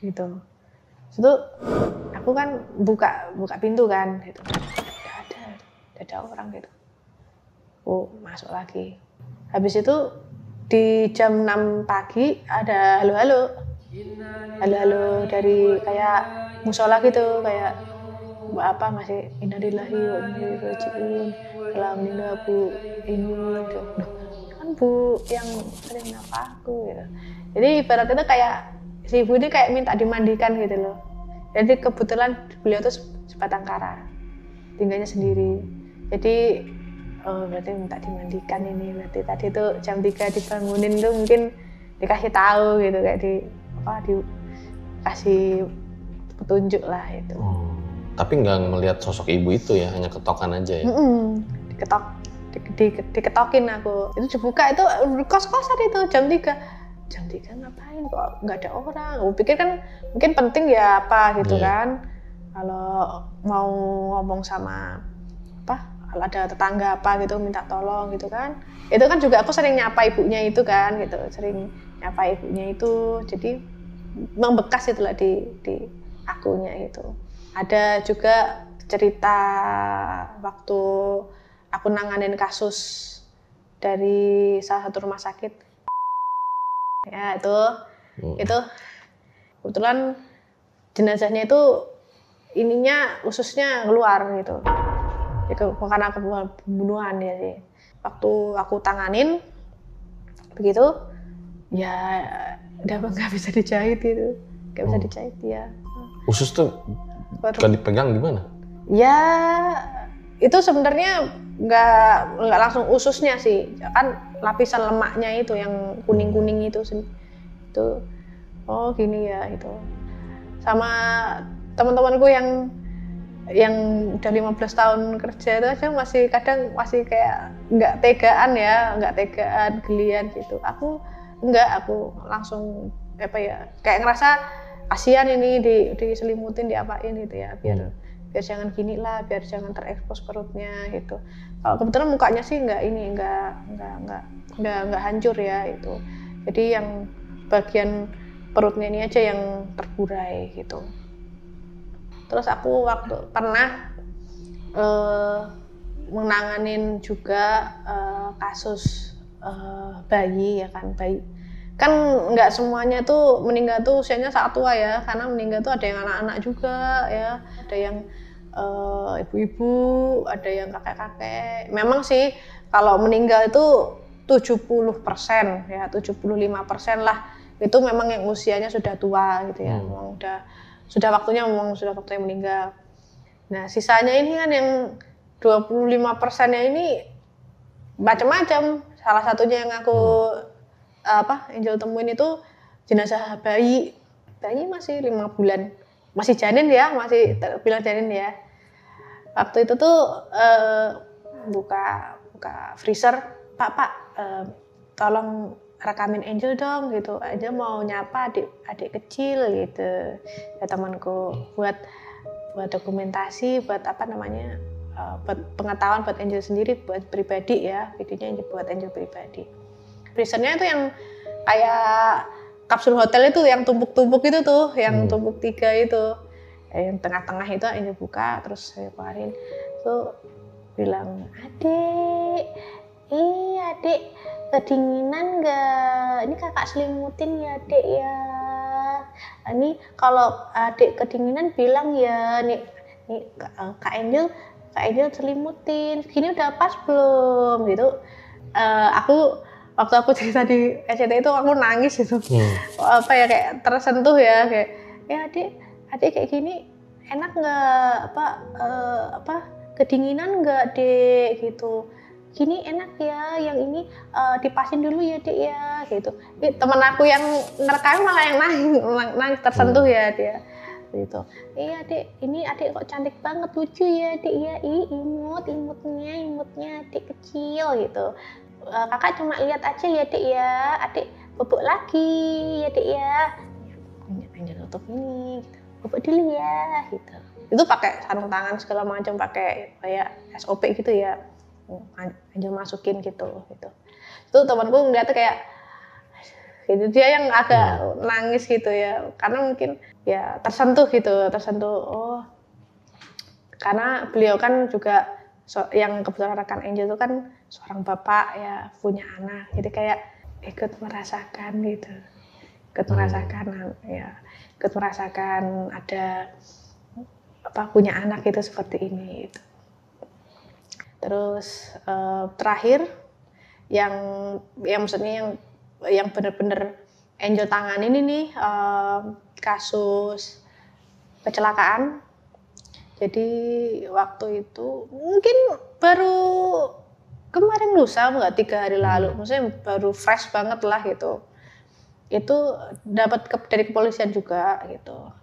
gitu. Itu aku kan buka pintu kan gitu. Ada orang gitu. Masuk lagi. Habis itu di jam 6 pagi ada halo-halo dari kayak musola gitu, kayak apa masih innalillahi wa inna ilaihi raji'un, telah meninggal Bu ini gitu. Duh, kan Bu yang sering napa aku gitu. Jadi ibarat itu kayak si ibu ini kayak minta dimandikan gitu loh. Jadi kebetulan beliau tuh sebatang kara, tinggalnya sendiri. Jadi berarti minta dimandikan ini, berarti tadi tuh jam 3 dibangunin tuh mungkin dikasih tahu gitu, kayak dikasih petunjuk lah itu. Tapi nggak melihat sosok ibu itu ya, hanya ketokan aja ya? Diketokin aku, itu dibuka, itu kos-kosan itu jam 3 ngapain kok nggak ada orang. Aku pikir kan mungkin penting ya apa gitu kan, kalau mau ngomong sama apa, kalau ada tetangga apa gitu minta tolong gitu kan. Itu kan juga aku sering nyapa ibunya itu kan gitu, sering nyapa ibunya itu, jadi membekas itulah di akunya itu. Ada juga cerita waktu aku nanganin kasus dari salah satu rumah sakit ya, itu kebetulan jenazahnya itu ininya ususnya keluar gitu. Bukan aku pembunuhan ya sih. Waktu aku tanganin begitu ya udah nggak bisa dijahit itu, nggak bisa dijahit ya. Usus tuh kalau dipegang gimana? Ya itu sebenarnya nggak langsung ususnya sih, kan lapisan lemaknya itu yang kuning itu oh gini ya itu. Sama teman-temanku yang udah 15 tahun kerja itu aja masih kayak nggak tegaan gelian gitu. Aku langsung apa ya, kayak ngerasa kasihan ini diselimutin, diapain gitu ya, biar jangan gini lah, biar jangan terekspos perutnya gitu. Kalau kebetulan mukanya sih nggak hancur ya itu. Jadi yang bagian perutnya ini aja yang terburai gitu. Terus aku waktu pernah menanganin juga kasus bayi ya kan, bayi kan nggak semuanya tuh meninggal tuh usianya saat tua ya, karena meninggal tuh ada yang anak-anak juga ya, ada yang ibu-ibu, ada yang kakek-kakek. Memang sih kalau meninggal itu 70% ya, 75% lah itu memang yang usianya sudah tua gitu ya, memang sudah waktunya meninggal. Nah sisanya ini kan yang 25%-nya ini macam-macam. Salah satunya yang aku Angel temuin itu jenazah bayi masih 5 bulan, masih janin ya, masih terbilang janin ya. Waktu itu tuh buka freezer, Pak, tolong rekamin Angel dong gitu, Angel mau nyapa adik kecil gitu ya temanku, buat dokumentasi, buat apa namanya, buat pengetahuan buat Angel sendiri, buat pribadi ya, videonya buat Angel pribadi. Freezernya itu yang kayak kapsul hotel itu, yang tumpuk-tumpuk itu tuh, yang tumpuk 3 itu, yang tengah-tengah itu Angel buka, terus saya keluarin tuh, bilang adik kedinginan nggak? Ini kakak selimutin ya adik ya. Ini kalau adik kedinginan bilang ya, nih Kak Angel selimutin. Gini udah pas belum? Gitu. Waktu aku cerita di SCTI itu aku nangis gitu. Apa ya, kayak tersentuh ya, kayak ya adik kayak gini enak nggak, kedinginan nggak dek gitu. Gini enak ya, yang ini dipasin dulu ya dek ya gitu. Temen aku yang ngerekam malah yang nangis tersentuh ya dia gitu. Iya dek, ini adik kok cantik banget, lucu ya dek ya, imutnya adik kecil gitu. Kakak cuma lihat aja ya dek ya, adik bobok lagi ya dek ya. Angel tutup ini gitu. bobok dulu ya gitu. Itu pakai sarung tangan segala macam, pakai kayak SOP gitu ya, Angel masukin gitu. Itu temanku ngeliatnya kayak gitu, dia yang agak nangis gitu ya, karena mungkin ya tersentuh oh karena beliau kan juga yang kebetulan rekan Angel itu kan seorang bapak ya, punya anak, jadi kayak ikut merasakan gitu, ikut merasakan ada punya anak itu seperti ini gitu. Terus terakhir yang maksudnya yang benar-benar Angel tangan ini nih, kasus kecelakaan. Jadi waktu itu mungkin baru kemarin lusa, nggak 3 hari lalu, maksudnya baru fresh banget lah gitu. Itu dapat dari kepolisian juga gitu,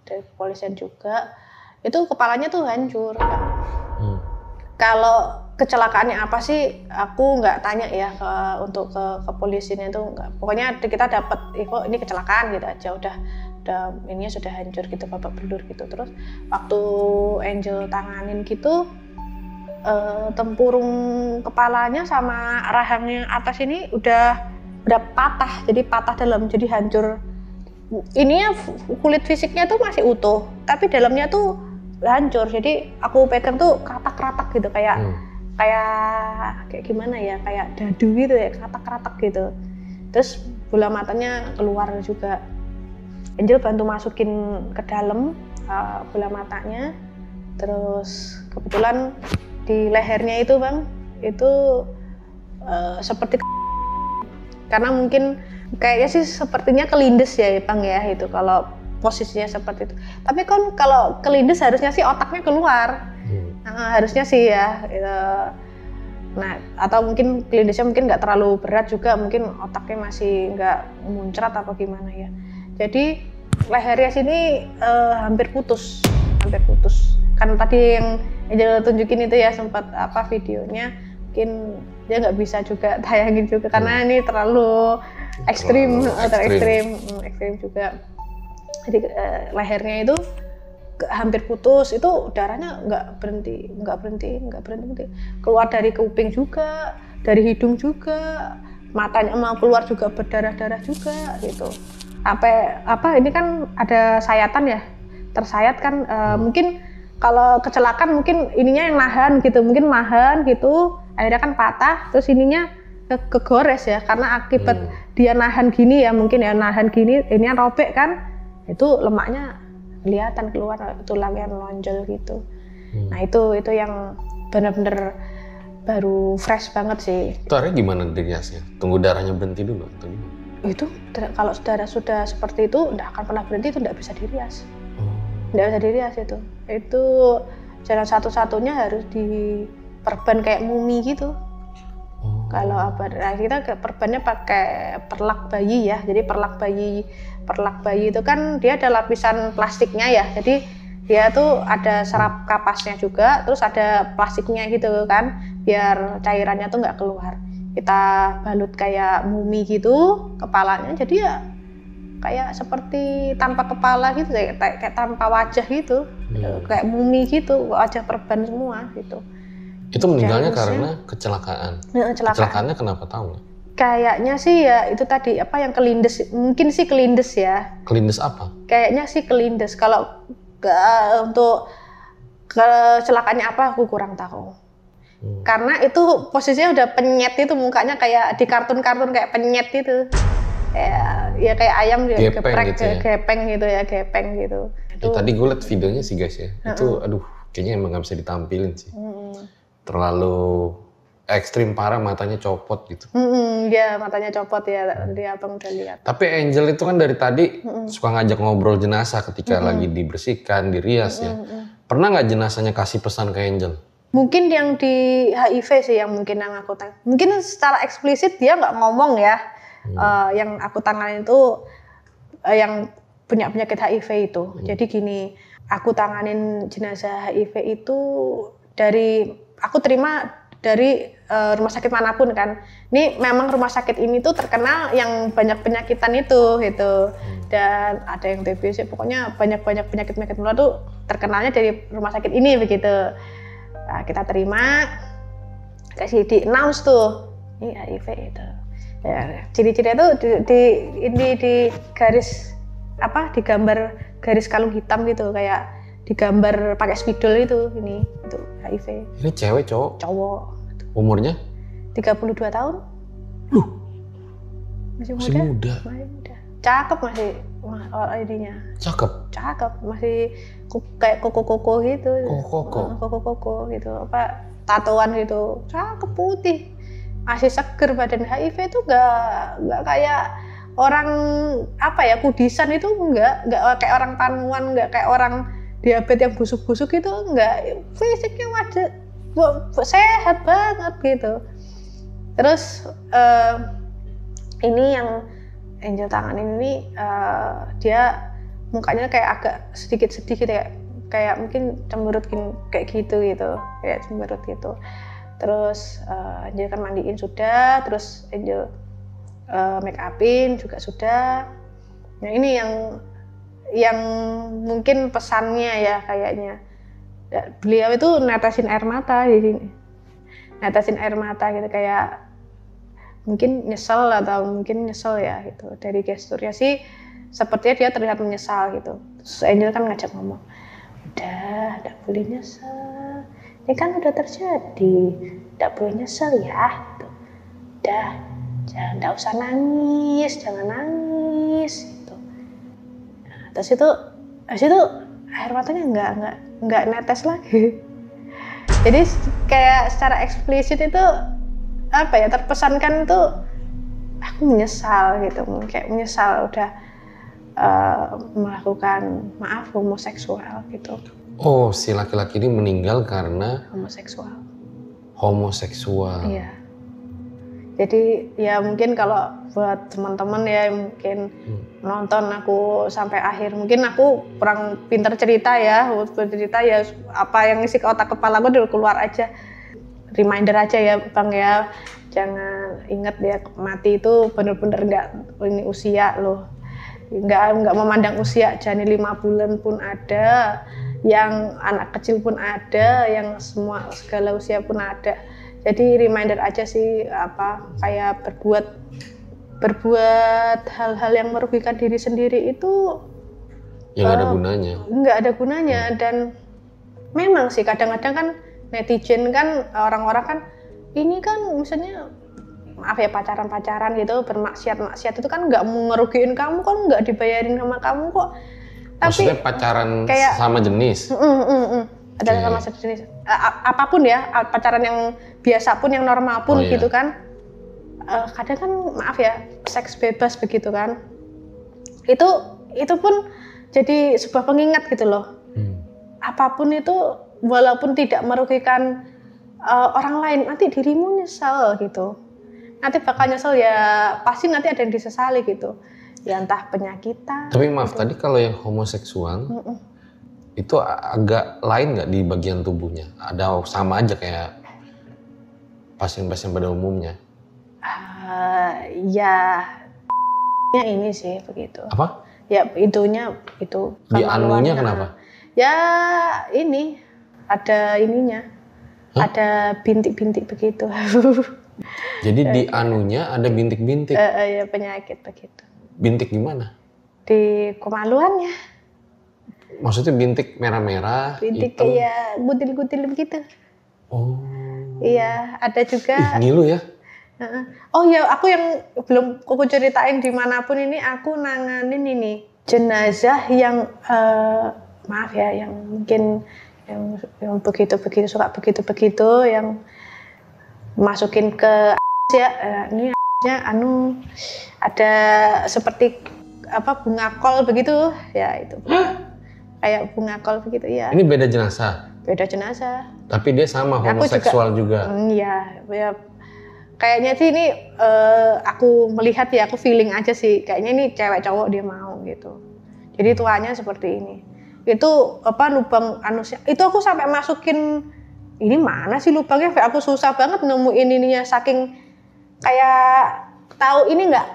itu kepalanya tuh hancur. Kalau kecelakaannya apa sih, aku nggak tanya ya untuk ke kepolisiannya itu nggak. Pokoknya kita dapat info ini kecelakaan gitu aja, udah ininya sudah hancur gitu, babak belur gitu. Terus waktu Angel tanganin gitu, tempurung kepalanya sama rahangnya atas ini udah patah, jadi patah dalam, jadi hancur. Ininya kulit fisiknya tuh masih utuh, tapi dalamnya tuh hancur. Jadi aku pegang tuh keratak-keratak gitu, kayak gimana ya, kayak dadu gitu ya, keratak-keratak gitu. Terus bola matanya keluar juga. Angel bantu masukin ke dalam bola matanya. Terus kebetulan di lehernya itu Bang, itu seperti karena mungkin kayaknya sih sepertinya kelindes ya Bang ya, itu kalau posisinya seperti itu. Tapi kan kalau kelindes harusnya sih otaknya keluar. Harusnya sih ya. Nah, atau mungkin kelindesnya mungkin nggak terlalu berat juga, mungkin otaknya masih nggak muncrat apa gimana ya. Jadi lehernya sini hampir putus. Kan tadi yang Angel tunjukin itu ya, sempat videonya, mungkin dia nggak bisa juga tayangin juga karena ini terlalu ekstrim juga. Jadi lehernya itu hampir putus, itu darahnya nggak berhenti, keluar dari kuping juga, dari hidung juga, matanya mau keluar juga berdarah-darah juga gitu. Sampai ini kan ada sayatan ya, tersayat kan, mungkin kalau kecelakaan mungkin ininya yang nahan gitu, akhirnya kan patah, terus ininya kegores ya, karena akibat dia nahan gini ya, mungkin ya nahan gini, ininya robek kan, itu lemaknya kelihatan keluar, tulangnya lonjol gitu. Nah itu yang benar-benar baru fresh banget sih. Itu akhirnya gimana diriasnya? Tunggu darahnya berhenti dulu atau gimana? Itu kalau darah sudah seperti itu nggak akan pernah berhenti, itu nggak bisa dirias. Nggak bisa dirias itu jalan satu-satunya harus diperban kayak mumi gitu. Kalau kita perbannya pakai perlak bayi ya. Jadi perlak bayi itu kan dia ada lapisan plastiknya ya. Jadi dia tuh ada serap kapasnya juga, terus ada plastiknya gitu kan, biar cairannya tuh nggak keluar. Kita balut kayak mumi gitu kepalanya, jadi ya kayak seperti tanpa kepala gitu, kayak tanpa wajah gitu, kayak mumi gitu, wajah perban semua gitu. Itu meninggalnya karena kecelakaan. Kecelakaannya kenapa tahu? Kayaknya sih ya itu tadi yang kelindes, mungkin sih kelindes ya. Kelindes apa? Kayaknya sih kelindes. Kalau untuk kecelakaannya apa aku kurang tahu. Karena itu posisinya udah penyet itu, mukanya kayak di kartun-kartun kayak penyet itu. Ya kayak ayam geprek gitu ya. Gepeng gitu. Itu tadi gue liat videonya sih guys ya. Itu aduh kayaknya emang gak bisa ditampilin sih. Terlalu ekstrim parah, matanya copot gitu. Ya matanya copot ya, dia abang udah lihat. Tapi Angel itu kan dari tadi suka ngajak ngobrol jenazah ketika lagi dibersihkan, dirias ya. Pernah nggak jenazahnya kasih pesan ke Angel? Mungkin yang di HIV sih yang aku tanya. Mungkin secara eksplisit dia nggak ngomong ya. Yang aku tangani itu yang punya penyakit HIV itu. Jadi gini, aku tanganin jenazah HIV itu aku terima dari rumah sakit manapun kan. Ini memang rumah sakit ini tuh terkenal yang banyak penyakitan itu gitu. Dan ada yang TBC, pokoknya banyak penyakit menular tuh terkenalnya dari rumah sakit ini begitu. Nah, kita terima, kasih di announce tuh, ini HIV itu. Ya, ciri-cirinya tuh di garis apa? Digambar garis kalung hitam gitu, kayak digambar pakai spidol itu HIV. Ini cewek cowok? Cowok. Umurnya? 32 tahun. Masih muda. Masih muda. Cakep masih ininya. Cakep masih kayak koko gitu. Koko gitu. Apa tatoan gitu. Cakep putih. Masih seger badan. HIV itu enggak kayak orang apa ya, kudisan itu enggak kayak orang panuan, enggak kayak orang diabetes yang busuk-busuk itu enggak. Fisiknya wajah sehat banget gitu. Terus ini yang Angel tanganin ini dia mukanya kayak agak sedikit sedih gitu, kayak mungkin cemberut kayak gitu, kayak cemberut gitu. Terus Angel kan mandiin sudah, terus Angel make upin juga sudah. Nah ini yang mungkin pesannya ya kayaknya, beliau itu netesin air mata di sini, netesin air mata gitu, kayak mungkin nyesel ya gitu. Dari gesturnya sih sepertinya dia terlihat menyesal gitu. Terus Angel kan ngajak ngomong, udah, nggak boleh nyesel, ini kan udah terjadi, nggak boleh nyesel ya gitu. Udah, nggak usah nangis, jangan nangis gitu. Nah, terus itu air matanya nggak netes lagi. Jadi kayak secara eksplisit itu apa ya, terpesankan tuh aku menyesal gitu, kayak menyesal udah melakukan homoseksual gitu. Oh, si laki-laki ini meninggal karena homoseksual. Iya. Jadi ya mungkin kalau buat teman-teman ya mungkin nonton aku sampai akhir, mungkin aku kurang pinter cerita ya apa yang isi ke otak kepala aku udah keluar aja. Reminder aja ya Bang ya, jangan ingat ya, mati itu bener-bener nggak ini usia loh, nggak memandang usia. Janin 5 bulan pun ada, yang anak kecil pun ada, yang segala usia pun ada. Jadi reminder aja sih, apa kayak berbuat hal-hal yang merugikan diri sendiri itu yang nggak ada gunanya. Dan memang sih kadang-kadang kan netizen kan, orang-orang kan ini kan misalnya maaf ya, pacaran gitu, bermaksiat itu kan nggak ngerugiin kamu, kan nggak dibayarin sama kamu kok. Tapi maksudnya pacaran kayak sama jenis? Adalah sama sejenis, apapun ya, pacaran yang biasa pun, yang normal pun gitu kan. Kadang kan maaf ya, seks bebas begitu kan, itu pun jadi sebuah pengingat gitu loh. Apapun itu, walaupun tidak merugikan orang lain, nanti dirimu nyesel gitu, nanti bakal nyesel ya, pasti nanti ada yang disesali gitu ya, entah penyakitan. Tapi maaf gitu. Tadi kalau yang homoseksual itu agak lain nggak di bagian tubuhnya? Ada sama aja kayak pasien-pasien pada umumnya? Ya ini sih begitu. Apa? Ya itunya itu. Di anunya kenapa? Ya ini ada ininya, ada bintik-bintik begitu. Jadi di anunya ada bintik-bintik? Ya penyakit begitu. Bintik gimana? Di kemaluannya. Maksudnya bintik merah-merah, bintik hitam? Kayak gutil-gutil begitu. Oh. Iya, ada juga. Ngilu ya? Oh ya, aku yang belum aku ceritain dimanapun ini, aku nanganin ini jenazah yang maaf ya, yang mungkin yang begitu suka begitu, yang masukin ke ya, ini ya ada seperti apa bunga kol begitu ya, itu kayak bunga kol begitu ya. Ini beda jenazah? Beda jenazah. Tapi dia sama homoseksual juga? Iya, ya. Kayaknya sih ini aku melihat ya, aku feeling aja sih, kayaknya ini cewek cowok dia mau gitu. Jadi tuanya seperti ini. Itu apa, lubang anusnya, itu aku sampai masukin ini mana sih lubangnya? Aku susah banget nemuin ininya, saking kayak tahu ini nggak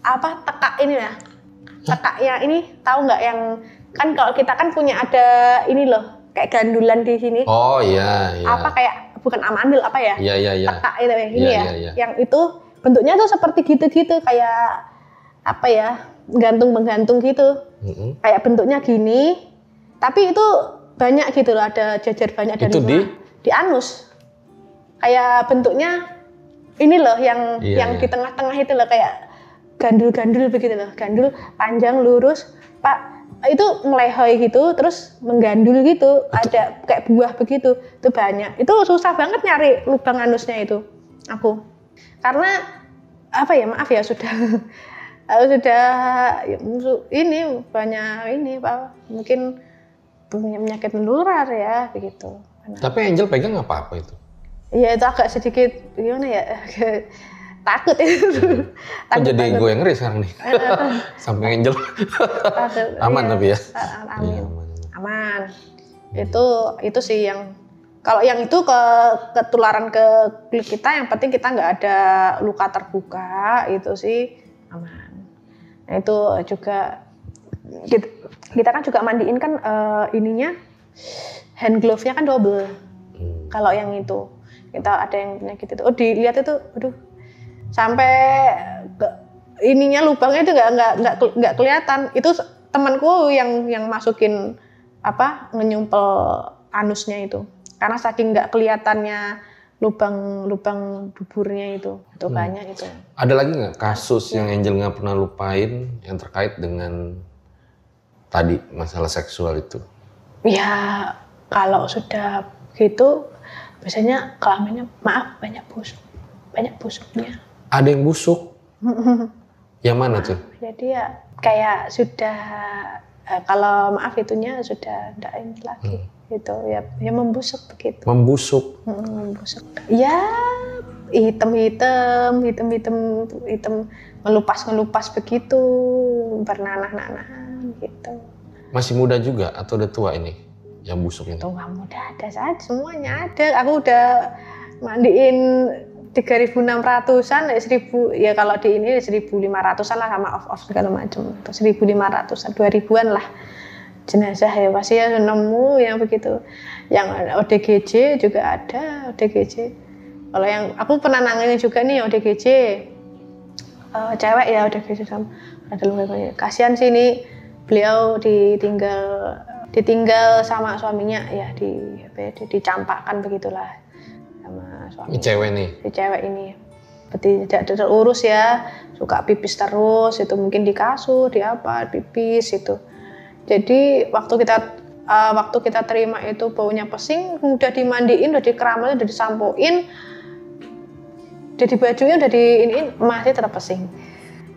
apa tekak ini ya, tekaknya ini tahu nggak yang kan kalau kita kan punya ada ini loh kayak gandulan di sini. Oh iya. Apa kayak bukan amandel apa ya? Iya. Tekak itu ya, ini ya. Iya. Yang itu bentuknya tuh seperti gitu-gitu kayak apa ya? Gantung-menggantung gitu. Kayak bentuknya gini. Tapi itu banyak gitu loh, ada jajar banyak dari itu di anus. Kayak bentuknya ini loh yang di tengah-tengah itu loh kayak gandul-gandul begitu loh. Gandul panjang lurus, Pak. Itu melehoi gitu terus menggandul gitu, ada kayak buah begitu. Itu banyak. Itu susah banget nyari lubang anusnya itu. Aku. Karena apa ya? Maaf ya sudah ini banyak ini Pak. Mungkin punya penyakit menular ya begitu. Tapi Angel pegang apa itu? Iya itu agak sedikit gimana ya, takut itu. Kok jadi gue yang ngeri sekarang nih? Sampai Angel. Aman iya. tapi ya? Amin. Iya, aman. Itu sih yang, kalau yang itu ketularan ke kulit kita, yang penting kita nggak ada luka terbuka, itu sih aman. Nah itu juga, kita kan juga mandiin kan ininya, hand glove-nya kan double. Kalau yang itu, kita ada yang penyakit itu, oh dilihat itu, aduh, sampai ininya lubangnya itu nggak kelihatan. Itu temanku yang masukin apa ngenyumpel anusnya itu, karena saking nggak kelihatannya lubang duburnya itu banyak itu. Ada lagi nggak kasus yang Angel nggak pernah lupain yang terkait dengan tadi masalah seksual itu? Ya kalau sudah gitu biasanya kelaminnya banyak busuknya. Ada yang busuk? Yang mana tuh? Jadi ya kayak sudah kalau itunya sudah enggak ini lagi gitu ya membusuk begitu. Membusuk. Ya hitam ngelupas begitu, bernanah-nanahan gitu. Masih muda juga atau udah tua ini yang busuk ini? Tua muda ada saja, semuanya ada. Aku udah mandiin 3.600-an, 1.000 ya kalau di ini 1.500-an lah sama off segala macam. 1.500-an, 2.000-an lah jenazah ya pasti ya nemu yang begitu. Yang ODGJ juga ada, ODGJ. Kalau yang aku pernah nangani juga nih ODGJ. Cewek ya ODGJ sama ada luka-lukanya. Kasihan sih ini beliau ditinggal sama suaminya ya dicampakkan begitulah sama suami. Ini cewek nih. Si cewek ini. Berarti tidak terurus ya, suka pipis terus, itu mungkin di kasur, di apa, pipis itu. Jadi waktu kita terima itu baunya pesing, udah dimandiin, udah dikeramalin, udah disampoin, udah dibajuin, udah diiniin, masih tetap pesing.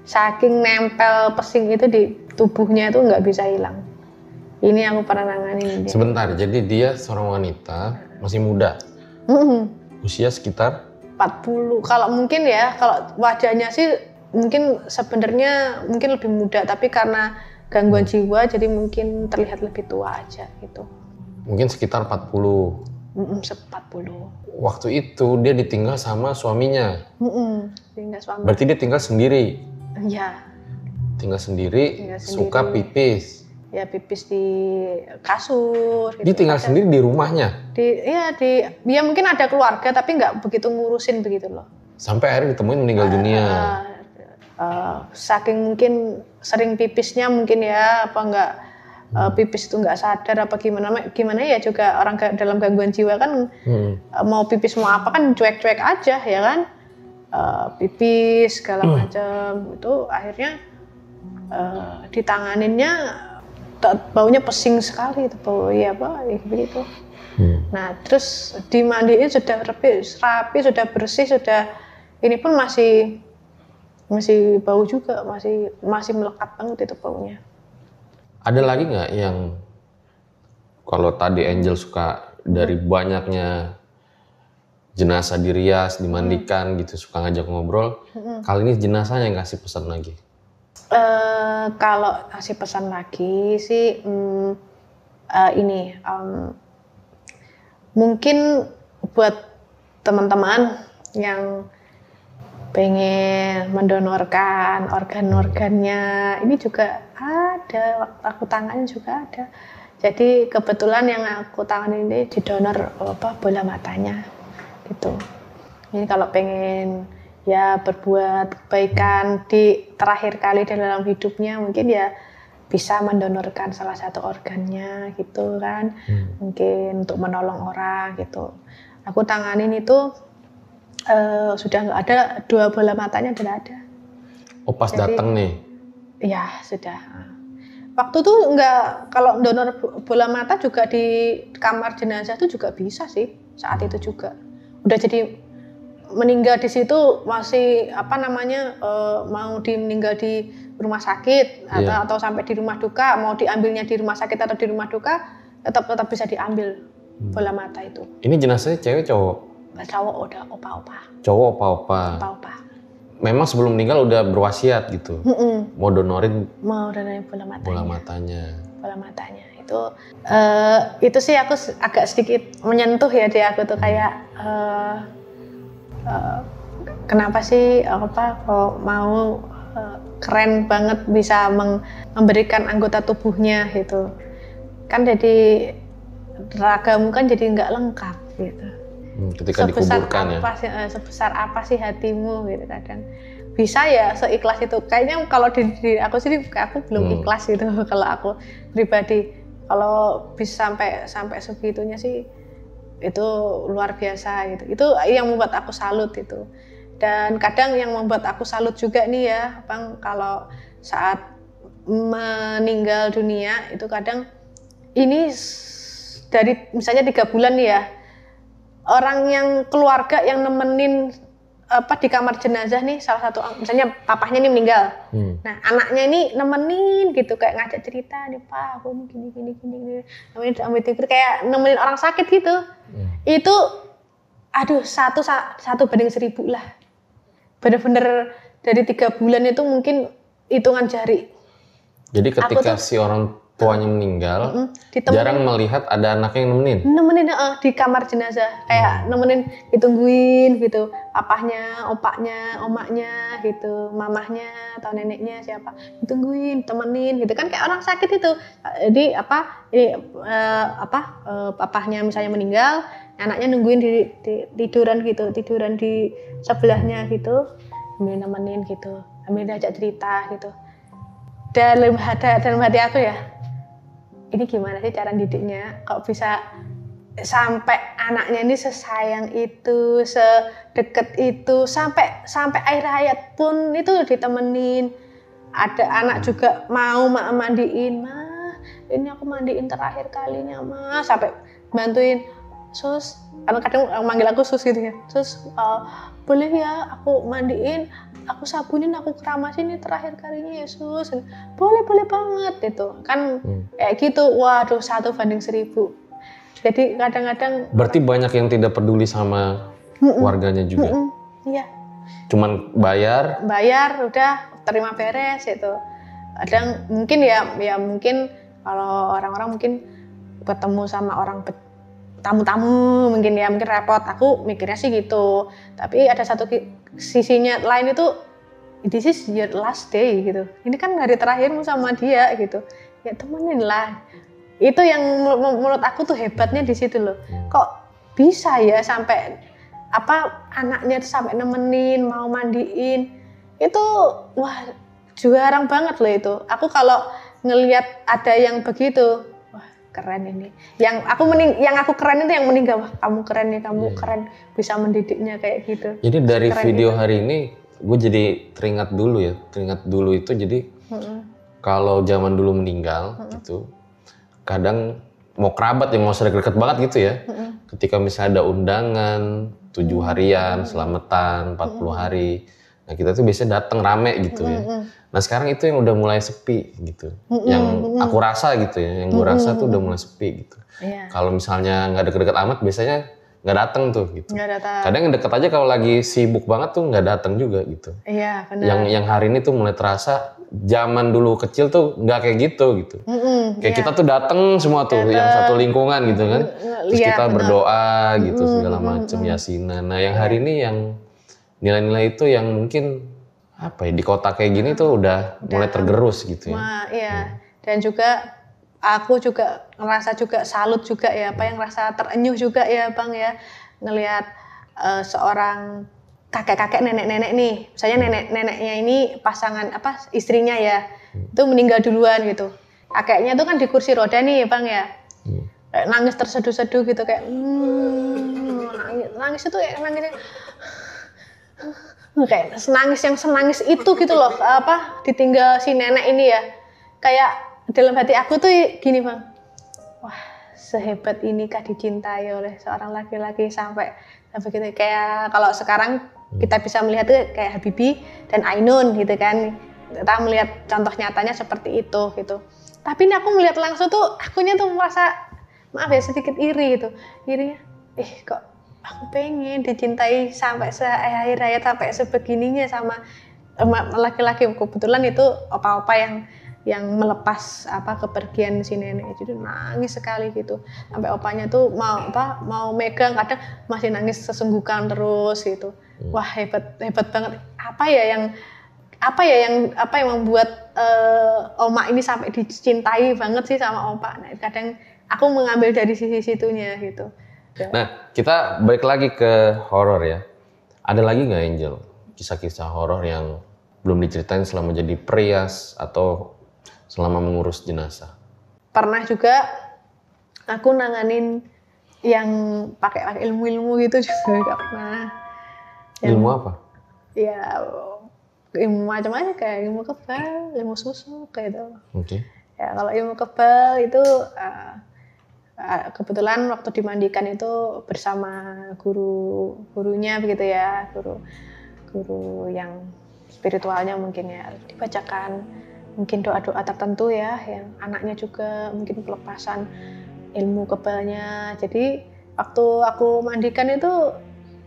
Saking nempel pesing itu di tubuhnya itu nggak bisa hilang. Ini aku pernah nanganin dia. Sebentar, jadi dia seorang wanita masih muda. Usia sekitar 40. Kalau mungkin ya, kalau wajahnya sih mungkin sebenarnya mungkin lebih muda, tapi karena gangguan jiwa jadi mungkin terlihat lebih tua aja gitu. Mungkin sekitar 40. 40. Waktu itu dia ditinggal sama suaminya. Tinggal suami. Berarti dia tinggal sendiri. Iya. Tinggal sendiri, suka pipis. Ya pipis di kasur. Gitu. Dia tinggal sendiri di rumahnya? Dia mungkin ada keluarga tapi nggak begitu ngurusin begitu loh. Sampai akhirnya ditemuin meninggal dunia. Saking mungkin sering pipisnya mungkin ya, apa nggak pipis itu nggak sadar apa gimana ya, juga orang dalam gangguan jiwa kan mau pipis mau apa kan cuek-cuek aja ya kan, pipis segala macam itu akhirnya ditanganinnya baunya pesing sekali itu bau ya apa ya begitu. Nah terus dimandiin sudah rapi, sudah bersih, sudah ini pun masih bau juga, masih melekat banget itu baunya. Ada lagi nggak yang kalau tadi Angel suka dari banyaknya jenazah dirias, dimandikan gitu, suka ngajak ngobrol, kali ini jenazahnya yang kasih pesan lagi? Kalau kasih pesan lagi sih Mungkin buat teman-teman yang pengen mendonorkan organ-organnya, ini juga ada, waktu aku tangani juga ada. Jadi kebetulan yang aku tangani ini didonor bola matanya gitu. Ini kalau pengen ya berbuat kebaikan di terakhir kali dalam hidupnya, mungkin ya bisa mendonorkan salah satu organnya gitu kan. Mungkin untuk menolong orang gitu. Aku tanganin itu sudah nggak ada, 2 bola matanya sudah ada. Oh pas datang nih? Iya sudah. Waktu tuh nggak, kalau donor bola mata juga di kamar jenazah tuh juga bisa sih saat itu juga. Udah jadi meninggal di situ masih mau meninggal di rumah sakit atau sampai di rumah duka, mau diambilnya di rumah sakit atau di rumah duka tetap bisa diambil bola mata itu. Ini jenazahnya cewek cowok? Cowok, udah opa-opa. Cowok opa-opa. Memang sebelum meninggal udah berwasiat gitu. Mau donorin bola matanya. Bola matanya itu sih aku agak sedikit menyentuh ya di aku tuh kayak kenapa sih kok mau keren banget bisa memberikan anggota tubuhnya gitu. Kan jadi ragamu kan jadi nggak lengkap gitu. Ketika dikuburkan sebesar apa sih hatimu gitu, kadang bisa ya seikhlas itu. Kayaknya kalau di aku sih aku belum ikhlas gitu kalau aku pribadi. Kalau bisa sampai segitunya sih itu luar biasa gitu. Itu yang membuat aku salut itu. Dan kadang yang membuat aku salut juga nih ya, Bang, kalau saat meninggal dunia itu kadang ini dari misalnya 3 bulan nih ya, orang yang keluarga yang nemenin di kamar jenazah nih, salah satu misalnya papahnya nih meninggal, nah anaknya ini nemenin gitu, kayak ngajak cerita nih, Pak aku ini gini, nemenin kayak nemenin orang sakit gitu. Itu aduh satu banding 1000 lah, bener-bener dari 3 bulan itu mungkin hitungan jari. Jadi ketika si orang tuanya meninggal, jarang melihat ada anaknya yang nemenin di kamar jenazah, kayak nemenin, ditungguin gitu, papahnya, opaknya, omaknya gitu, mamahnya atau neneknya siapa, ditungguin, temenin gitu kan, kayak orang sakit itu. Jadi papahnya misalnya meninggal, anaknya nungguin tiduran di sebelahnya gitu, sambil nemenin gitu, sambil diajak cerita gitu. Dalam hati aku ya, ini gimana sih cara didiknya, kok bisa sampai anaknya ini sesayang itu, sedekat itu, sampai akhir hayat pun itu ditemenin. Ada anak juga mau mandiin, "Ma, ini aku mandiin terakhir kalinya, Ma," sampai bantuin, "Sus," kadang manggil aku Sus gitu ya, "Sus, boleh ya aku mandiin, aku sabunin, aku keramasin ini terakhir kalinya ya Sus." Boleh banget itu kan, kayak gitu. Waduh, 1 banding 1000. Jadi kadang-kadang berarti banyak yang tidak peduli sama warganya juga. Iya. Cuman bayar udah terima beres itu. Kadang mungkin ya mungkin kalau orang-orang mungkin ketemu sama orang tamu-tamu mungkin repot. Aku mikirnya sih gitu. Tapi ada satu sisinya lain itu, this is your last day gitu. Ini kan hari terakhirmu sama dia gitu. Ya temenin lah. Itu yang menurut aku tuh hebatnya di situ loh. Kok bisa ya sampai anaknya tuh sampai nemenin, mau mandiin. Itu wah jarang banget loh itu. Aku kalau ngelihat ada yang begitu, wah keren ini. Yang aku keren itu yang meninggal. Wah, kamu keren nih, kamu keren bisa mendidiknya kayak gitu. Jadi dari keren video gitu. Hari ini gue jadi teringat dulu itu jadi kalau zaman dulu meninggal gitu, kadang mau kerabat yang mau deket banget gitu ya, ketika misalnya ada undangan 7 harian, selamatan 40 hari, nah kita tuh biasanya datang rame gitu ya. Nah sekarang itu yang udah mulai sepi gitu, yang aku rasa gitu ya, yang gue rasa tuh udah mulai sepi gitu. Kalau misalnya nggak deket-deket amat, biasanya nggak datang tuh gitu. Kadang yang deket aja kalau lagi sibuk banget tuh nggak datang juga gitu. Iya benar. Yang hari ini tuh mulai terasa zaman dulu kecil tuh nggak kayak gitu. Kayak kita tuh dateng semua tuh yang satu lingkungan gitu kan. Terus Iya, kita benar. berdoa gitu segala macam yasinan. Nah, yang hari ini yang nilai-nilai itu yang mungkin apa ya di kota kayak gini tuh udah mulai tergerus gitu ya. Iya. Dan juga aku juga ngerasa juga salut juga ya, yang ngerasa terenyuh juga ya Bang ya, ngelihat seorang kakek-kakek nenek-nenek nih, misalnya nenek-neneknya ini pasangan istrinya ya, itu meninggal duluan gitu. Kakeknya tuh kan di kursi roda nih Bang ya, kayak nangis terseduh-seduh gitu kayak nangis itu kayak nangisnya kayak nangis yang senangis itu gitu loh, ditinggal si nenek ini ya. Kayak dalam hati aku tuh gini Bang, wah sehebat inikah dicintai oleh seorang laki-laki sampai gitu. Kayak kalau sekarang kita bisa melihat tuh kayak Habibie dan Ainun gitu kan, kita melihat contoh nyatanya seperti itu gitu. Tapi ini aku melihat langsung tuh akunya tuh merasa maaf ya sedikit iri gitu, irinya kok aku pengen dicintai sampai akhir hayat sampai sebegininya sama laki-laki. Kebetulan itu opa-opa yang melepas kepergian si nenek, jadi nangis sekali gitu sampai opanya tuh mau megang, kadang masih nangis sesenggukan terus gitu. Wah hebat banget. Apa yang membuat oma ini sampai dicintai banget sih sama opa. Nah, kadang aku mengambil dari sisi situnya gitu. Nah, kita balik lagi ke horor ya. Ada lagi nggak Angel kisah-kisah horor yang belum diceritain selama jadi perias atau selama mengurus jenazah? Pernah juga aku nanganin yang pakai ilmu-ilmu gitu juga pernah. Ilmu apa? Ya ilmu macam-macam kayak ilmu kebal, ilmu susuk kayak itu. Oke. Ya kalau ilmu kebal itu kebetulan waktu dimandikan itu bersama gurunya begitu ya, guru yang spiritualnya mungkin ya, dibacakan mungkin doa-doa tertentu ya, yang anaknya juga mungkin pelepasan ilmu kebalnya. Jadi waktu aku mandikan itu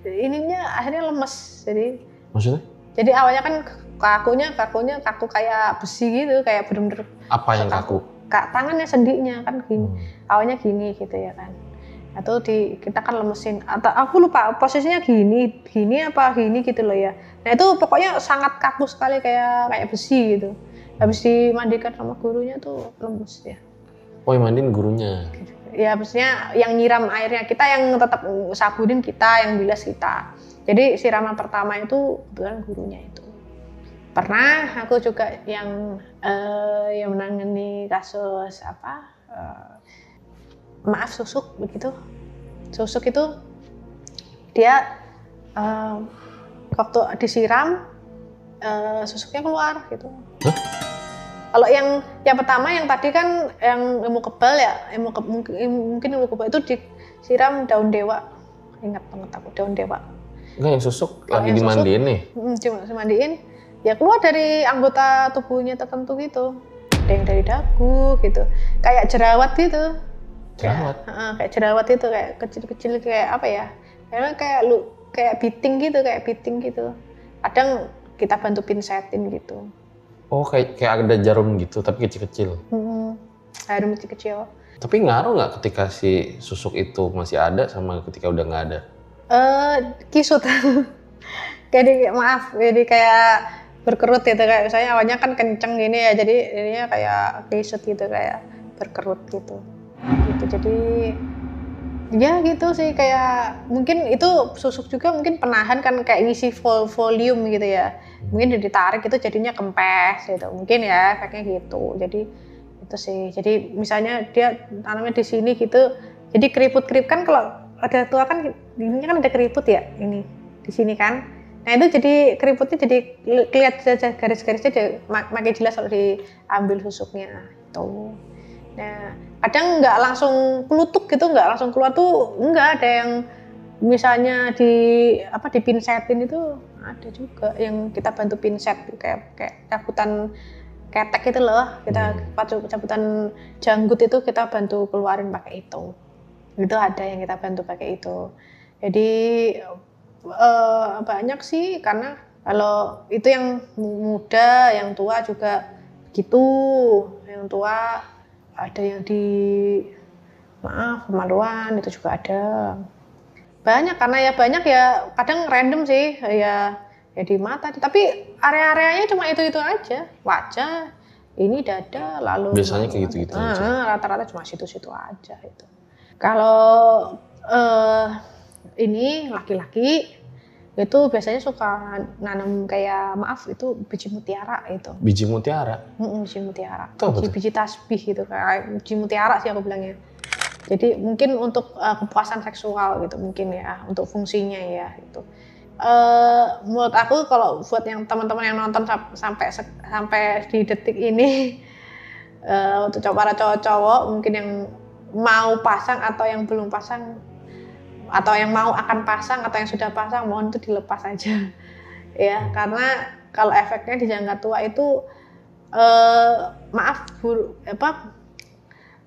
ininya akhirnya lemes. Jadi maksudnya? Jadi awalnya kan kakunya kaku kayak besi gitu, kayak bener-bener apa yang kaku? Tangannya sendinya kan gini. Awalnya gini gitu ya kan. Atau kita kan lemesin, atau aku lupa posisinya gini gitu loh ya. Nah itu pokoknya sangat kaku sekali kayak besi gitu. Habis dimandikan sama gurunya tuh lemes ya. Oh yang mandiin gurunya? Ya maksudnya yang nyiram airnya, kita yang tetap sabunin kita, yang bilas kita. Jadi siraman pertama itu kebetulan gurunya itu. Pernah aku juga yang menangani kasus maaf susuk begitu. Susuk itu dia waktu disiram susuknya keluar gitu. Hah? Kalau yang pertama yang tadi kan yang ilmu kebal ya, mungkin ilmu kebal itu disiram daun dewa. Ingat banget aku daun dewa. Enggak, yang susuk lagi dimandiin nih? Cuma dimandiin, ya keluar dari anggota tubuhnya tertentu gitu. Ada yang dari dagu gitu, kayak jerawat gitu. Jerawat? Kayak jerawat itu, kayak kecil-kecil kayak apa ya, kayak biting gitu. Kadang kita bantu pinsetin gitu. Oh kayak ada jarum gitu, tapi kecil-kecil? Jarum kecil. Tapi ngaruh nggak ketika si susuk itu masih ada sama ketika udah nggak ada? Kisut. Jadi maaf, jadi kayak berkerut gitu, kayak misalnya awalnya kan kenceng gini ya, jadi ininya kayak kisut gitu, kayak berkerut gitu. Jadi ya gitu sih, kayak mungkin itu susuk juga mungkin penahan kan, kayak ngisi volume gitu ya. Mungkin ditarik itu jadinya kempes gitu, mungkin ya kayaknya gitu. Jadi itu sih. Jadi misalnya dia tanamnya di sini gitu, jadi keriput-keriput kan, kalau ada tua kan ini kan ada keriput ya, ini di sini kan. Nah itu jadi keriputnya jadi kelihatan garis-garisnya makin jelas kalau diambil susuknya tuh. Nah kadang nggak langsung kelutuk gitu, nggak langsung keluar tuh, nggak ada yang misalnya dipinsetin itu, ada juga yang kita bantu pinset kayak cabutan ketek itu loh, kita cabutan janggut itu kita bantu keluarin pakai itu ada yang kita bantu pakai itu. Jadi banyak sih, karena Kalau itu yang muda, yang tua juga gitu. Yang tua ada yang di kemaluan itu juga ada. Banyak karena ya banyak ya kadang random sih ya di mata. Tapi area-areanya cuma itu aja. Wajah, ini dada, lalu Biasanya kayak gitu-gitu aja. rata-rata cuma situ-situ aja itu. Kalau ini laki-laki itu biasanya suka nanam kayak itu biji mutiara itu. Biji mutiara? Biji mutiara. Itu Biji tasbih gitu kayak biji mutiara sih aku bilangnya. Jadi mungkin untuk kepuasan seksual gitu mungkin ya untuk fungsinya ya itu. Menurut aku kalau buat yang teman-teman yang nonton sampai di detik ini untuk para cowok-cowok mungkin yang mau pasang atau yang belum pasang atau yang mau akan pasang atau yang sudah pasang mohon itu dilepas aja ya karena kalau efeknya di jangka tua itu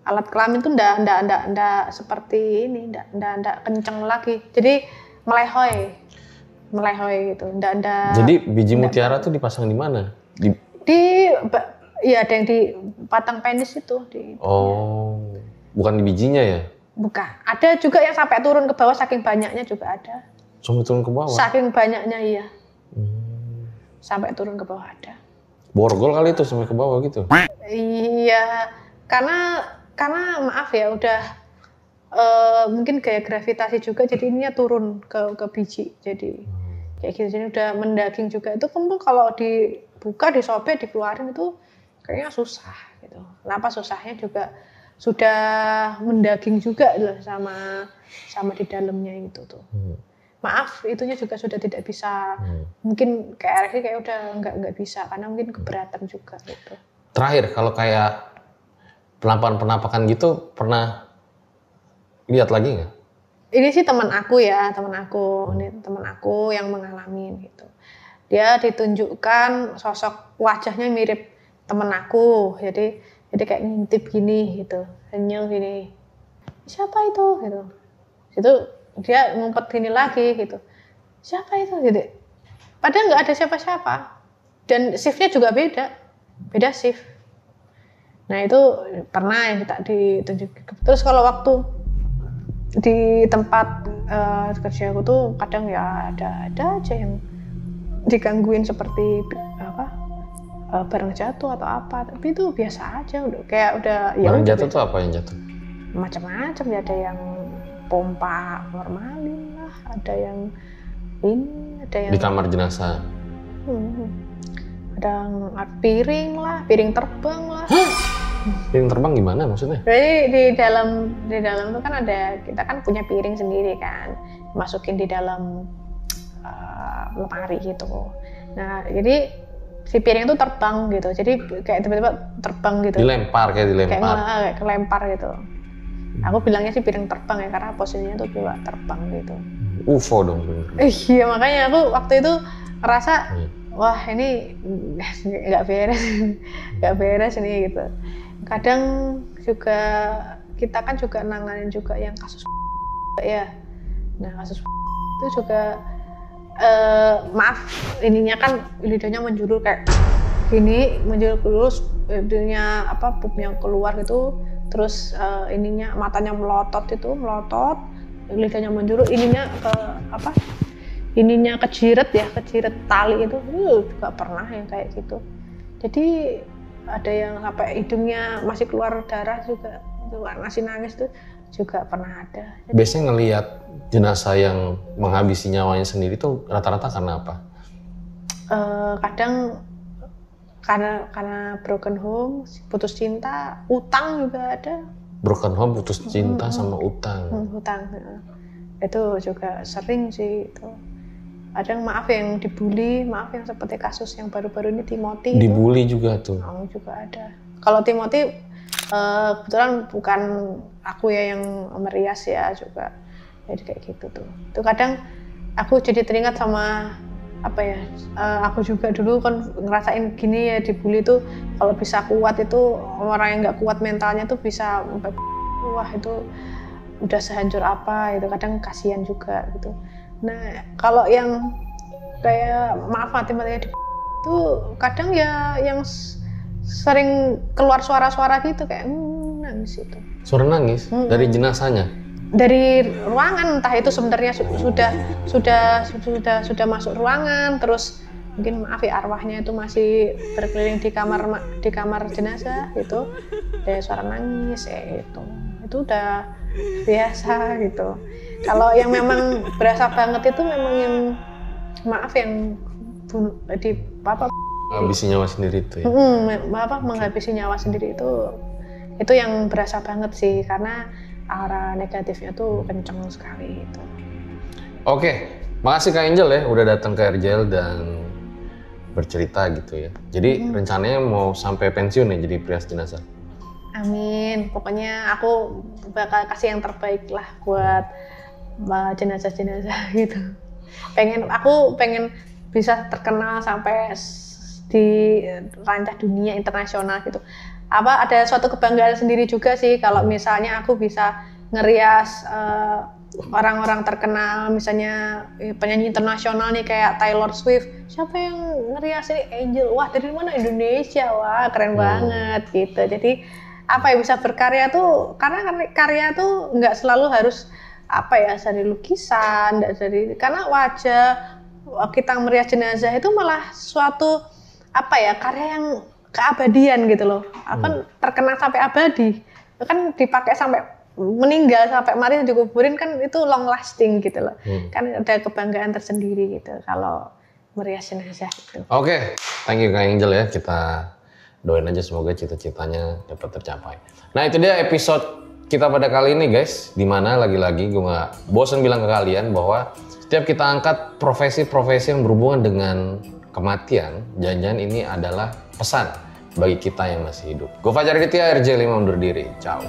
alat kelamin itu ndak seperti ini ndak kenceng lagi jadi melehoi gitu ndak. Jadi biji mutiara tuh dipasang di mana? Ya ada yang di batang penis itu Oh bukan di bijinya ya? Bukan. Ada juga yang sampai turun ke bawah saking banyaknya juga ada. Sampai turun ke bawah? Saking banyaknya iya. Sampai turun ke bawah ada. Borgol kali itu sampai ke bawah gitu? Iya, karena maaf ya udah mungkin gaya gravitasi juga jadi ininya turun ke biji. Jadi kayak gitu jadi udah mendaging juga. Itu kamu kalau dibuka, disobek, dikeluarin itu kayaknya susah gitu. Kenapa susahnya juga sudah mendaging juga loh sama di dalamnya itu tuh. Maaf, itunya juga sudah tidak bisa. Mungkin kayak RX kayak udah nggak bisa karena mungkin keberatan juga gitu. Terakhir kalau kayak penampakan gitu pernah lihat lagi nggak? Ini sih teman aku ini teman aku yang mengalami gitu. Dia ditunjukkan sosok wajahnya mirip teman aku, jadi kayak ngintip gini gitu, senyum gini. Siapa itu gitu. Itu dia ngumpet gini lagi gitu. Siapa itu gitu. Padahal nggak ada siapa-siapa. Dan shiftnya juga beda shift. Nah itu pernah yang kita ditunjukin. Terus kalau waktu di tempat kerja aku tuh kadang ya ada aja yang digangguin seperti barang jatuh atau apa, tapi itu biasa aja udah kayak udah ya barang jatuh tuh apa yang jatuh? Macam-macam ya, ada yang pompa formalin lah, ada yang di kamar jenazah. Ada piring terbang lah. Piring terbang gimana maksudnya? Jadi di dalam itu kan ada, kita kan punya piring sendiri kan, masukin di dalam lemari gitu. Nah jadi si piring itu terbang gitu, jadi kayak tiba-tiba terbang gitu. Dilempar. Kayak kelempar gitu. Aku bilangnya sih piring terbang ya, karena posisinya tuh juga terbang gitu. UFO dong. Iya makanya aku waktu itu ngerasa, wah ini nggak beres ini gitu. Kadang juga kita kan juga nanganin juga yang kasus ya. Nah kasus itu juga maaf ininya kan lidahnya menjulur kayak gini, menjulur terus lidahnya pupnya keluar gitu, terus matanya melotot, lidahnya menjulur, ininya kejiret tali itu juga pernah yang kayak gitu. Jadi ada yang sampai hidungnya masih keluar darah juga masih nangis tuh juga pernah ada. Biasanya ngelihat jenazah yang menghabisi nyawanya sendiri tuh rata-rata karena apa? Kadang karena broken home, putus cinta, utang juga ada. Broken home, putus cinta sama utang. Utang, itu juga sering sih itu. Ada yang dibully, yang seperti kasus yang baru-baru ini Timothy. Dibully itu juga tuh. Juga ada. Kalau Timothy kebetulan bukan aku ya yang merias ya juga. Jadi kayak gitu tuh. Itu kadang aku jadi teringat sama aku juga dulu kan ngerasain gini ya, dibully tuh kalau bisa kuat itu, orang yang nggak kuat mentalnya tuh bisa wah itu udah sehancur apa itu, kadang kasihan juga gitu. Nah kalau yang kayak maaf mati-matinya itu kadang ya yang sering keluar suara-suara gitu kayak nangis itu. Suara nangis dari jenazahnya? Dari ruangan, entah itu sebenarnya sudah masuk ruangan, terus mungkin maaf ya arwahnya itu masih berkeliling di kamar jenazah gitu, ada suara nangis itu udah biasa gitu. Kalau yang memang berasa banget itu memang yang maaf yang di menghabisi nyawa sendiri itu ya? Menghabisi nyawa sendiri itu yang berasa banget sih, karena aura negatifnya tuh kenceng sekali itu. Oke, makasih Kak Angel ya udah datang ke RJL dan bercerita gitu ya. Jadi rencananya mau sampai pensiun ya jadi prias jenazah? Amin, pokoknya aku bakal kasih yang terbaik lah buat jenazah-jenazah gitu. Aku pengen bisa terkenal sampai di rancah dunia internasional gitu. Ada suatu kebanggaan sendiri juga sih kalau misalnya aku bisa ngerias orang-orang terkenal, misalnya penyanyi internasional nih kayak Taylor Swift. Siapa yang ngerias ini? Angel. Wah, dari mana? Indonesia. Wah, keren banget gitu. Jadi bisa berkarya tuh, karena karya tuh nggak selalu harus dari lukisan, karena wajah kita merias jenazah itu malah suatu karya yang keabadian gitu loh. Akan terkenang sampai abadi. Kan dipakai sampai meninggal, sampai mati dikuburin, kan itu long lasting gitu loh. Kan ada kebanggaan tersendiri gitu kalau merias jenazah gitu. Oke, thank you Kak Angel ya. Kita doain aja semoga cita-citanya dapat tercapai. Nah, itu dia episode kita pada kali ini guys. Dimana lagi-lagi gue gak bosan bilang ke kalian bahwa setiap kita angkat profesi-profesi yang berhubungan dengan kematian, jangan-jangan ini adalah pesan bagi kita yang masih hidup. Gue Fajar Aditya, RJ5 undur diri. Ciao.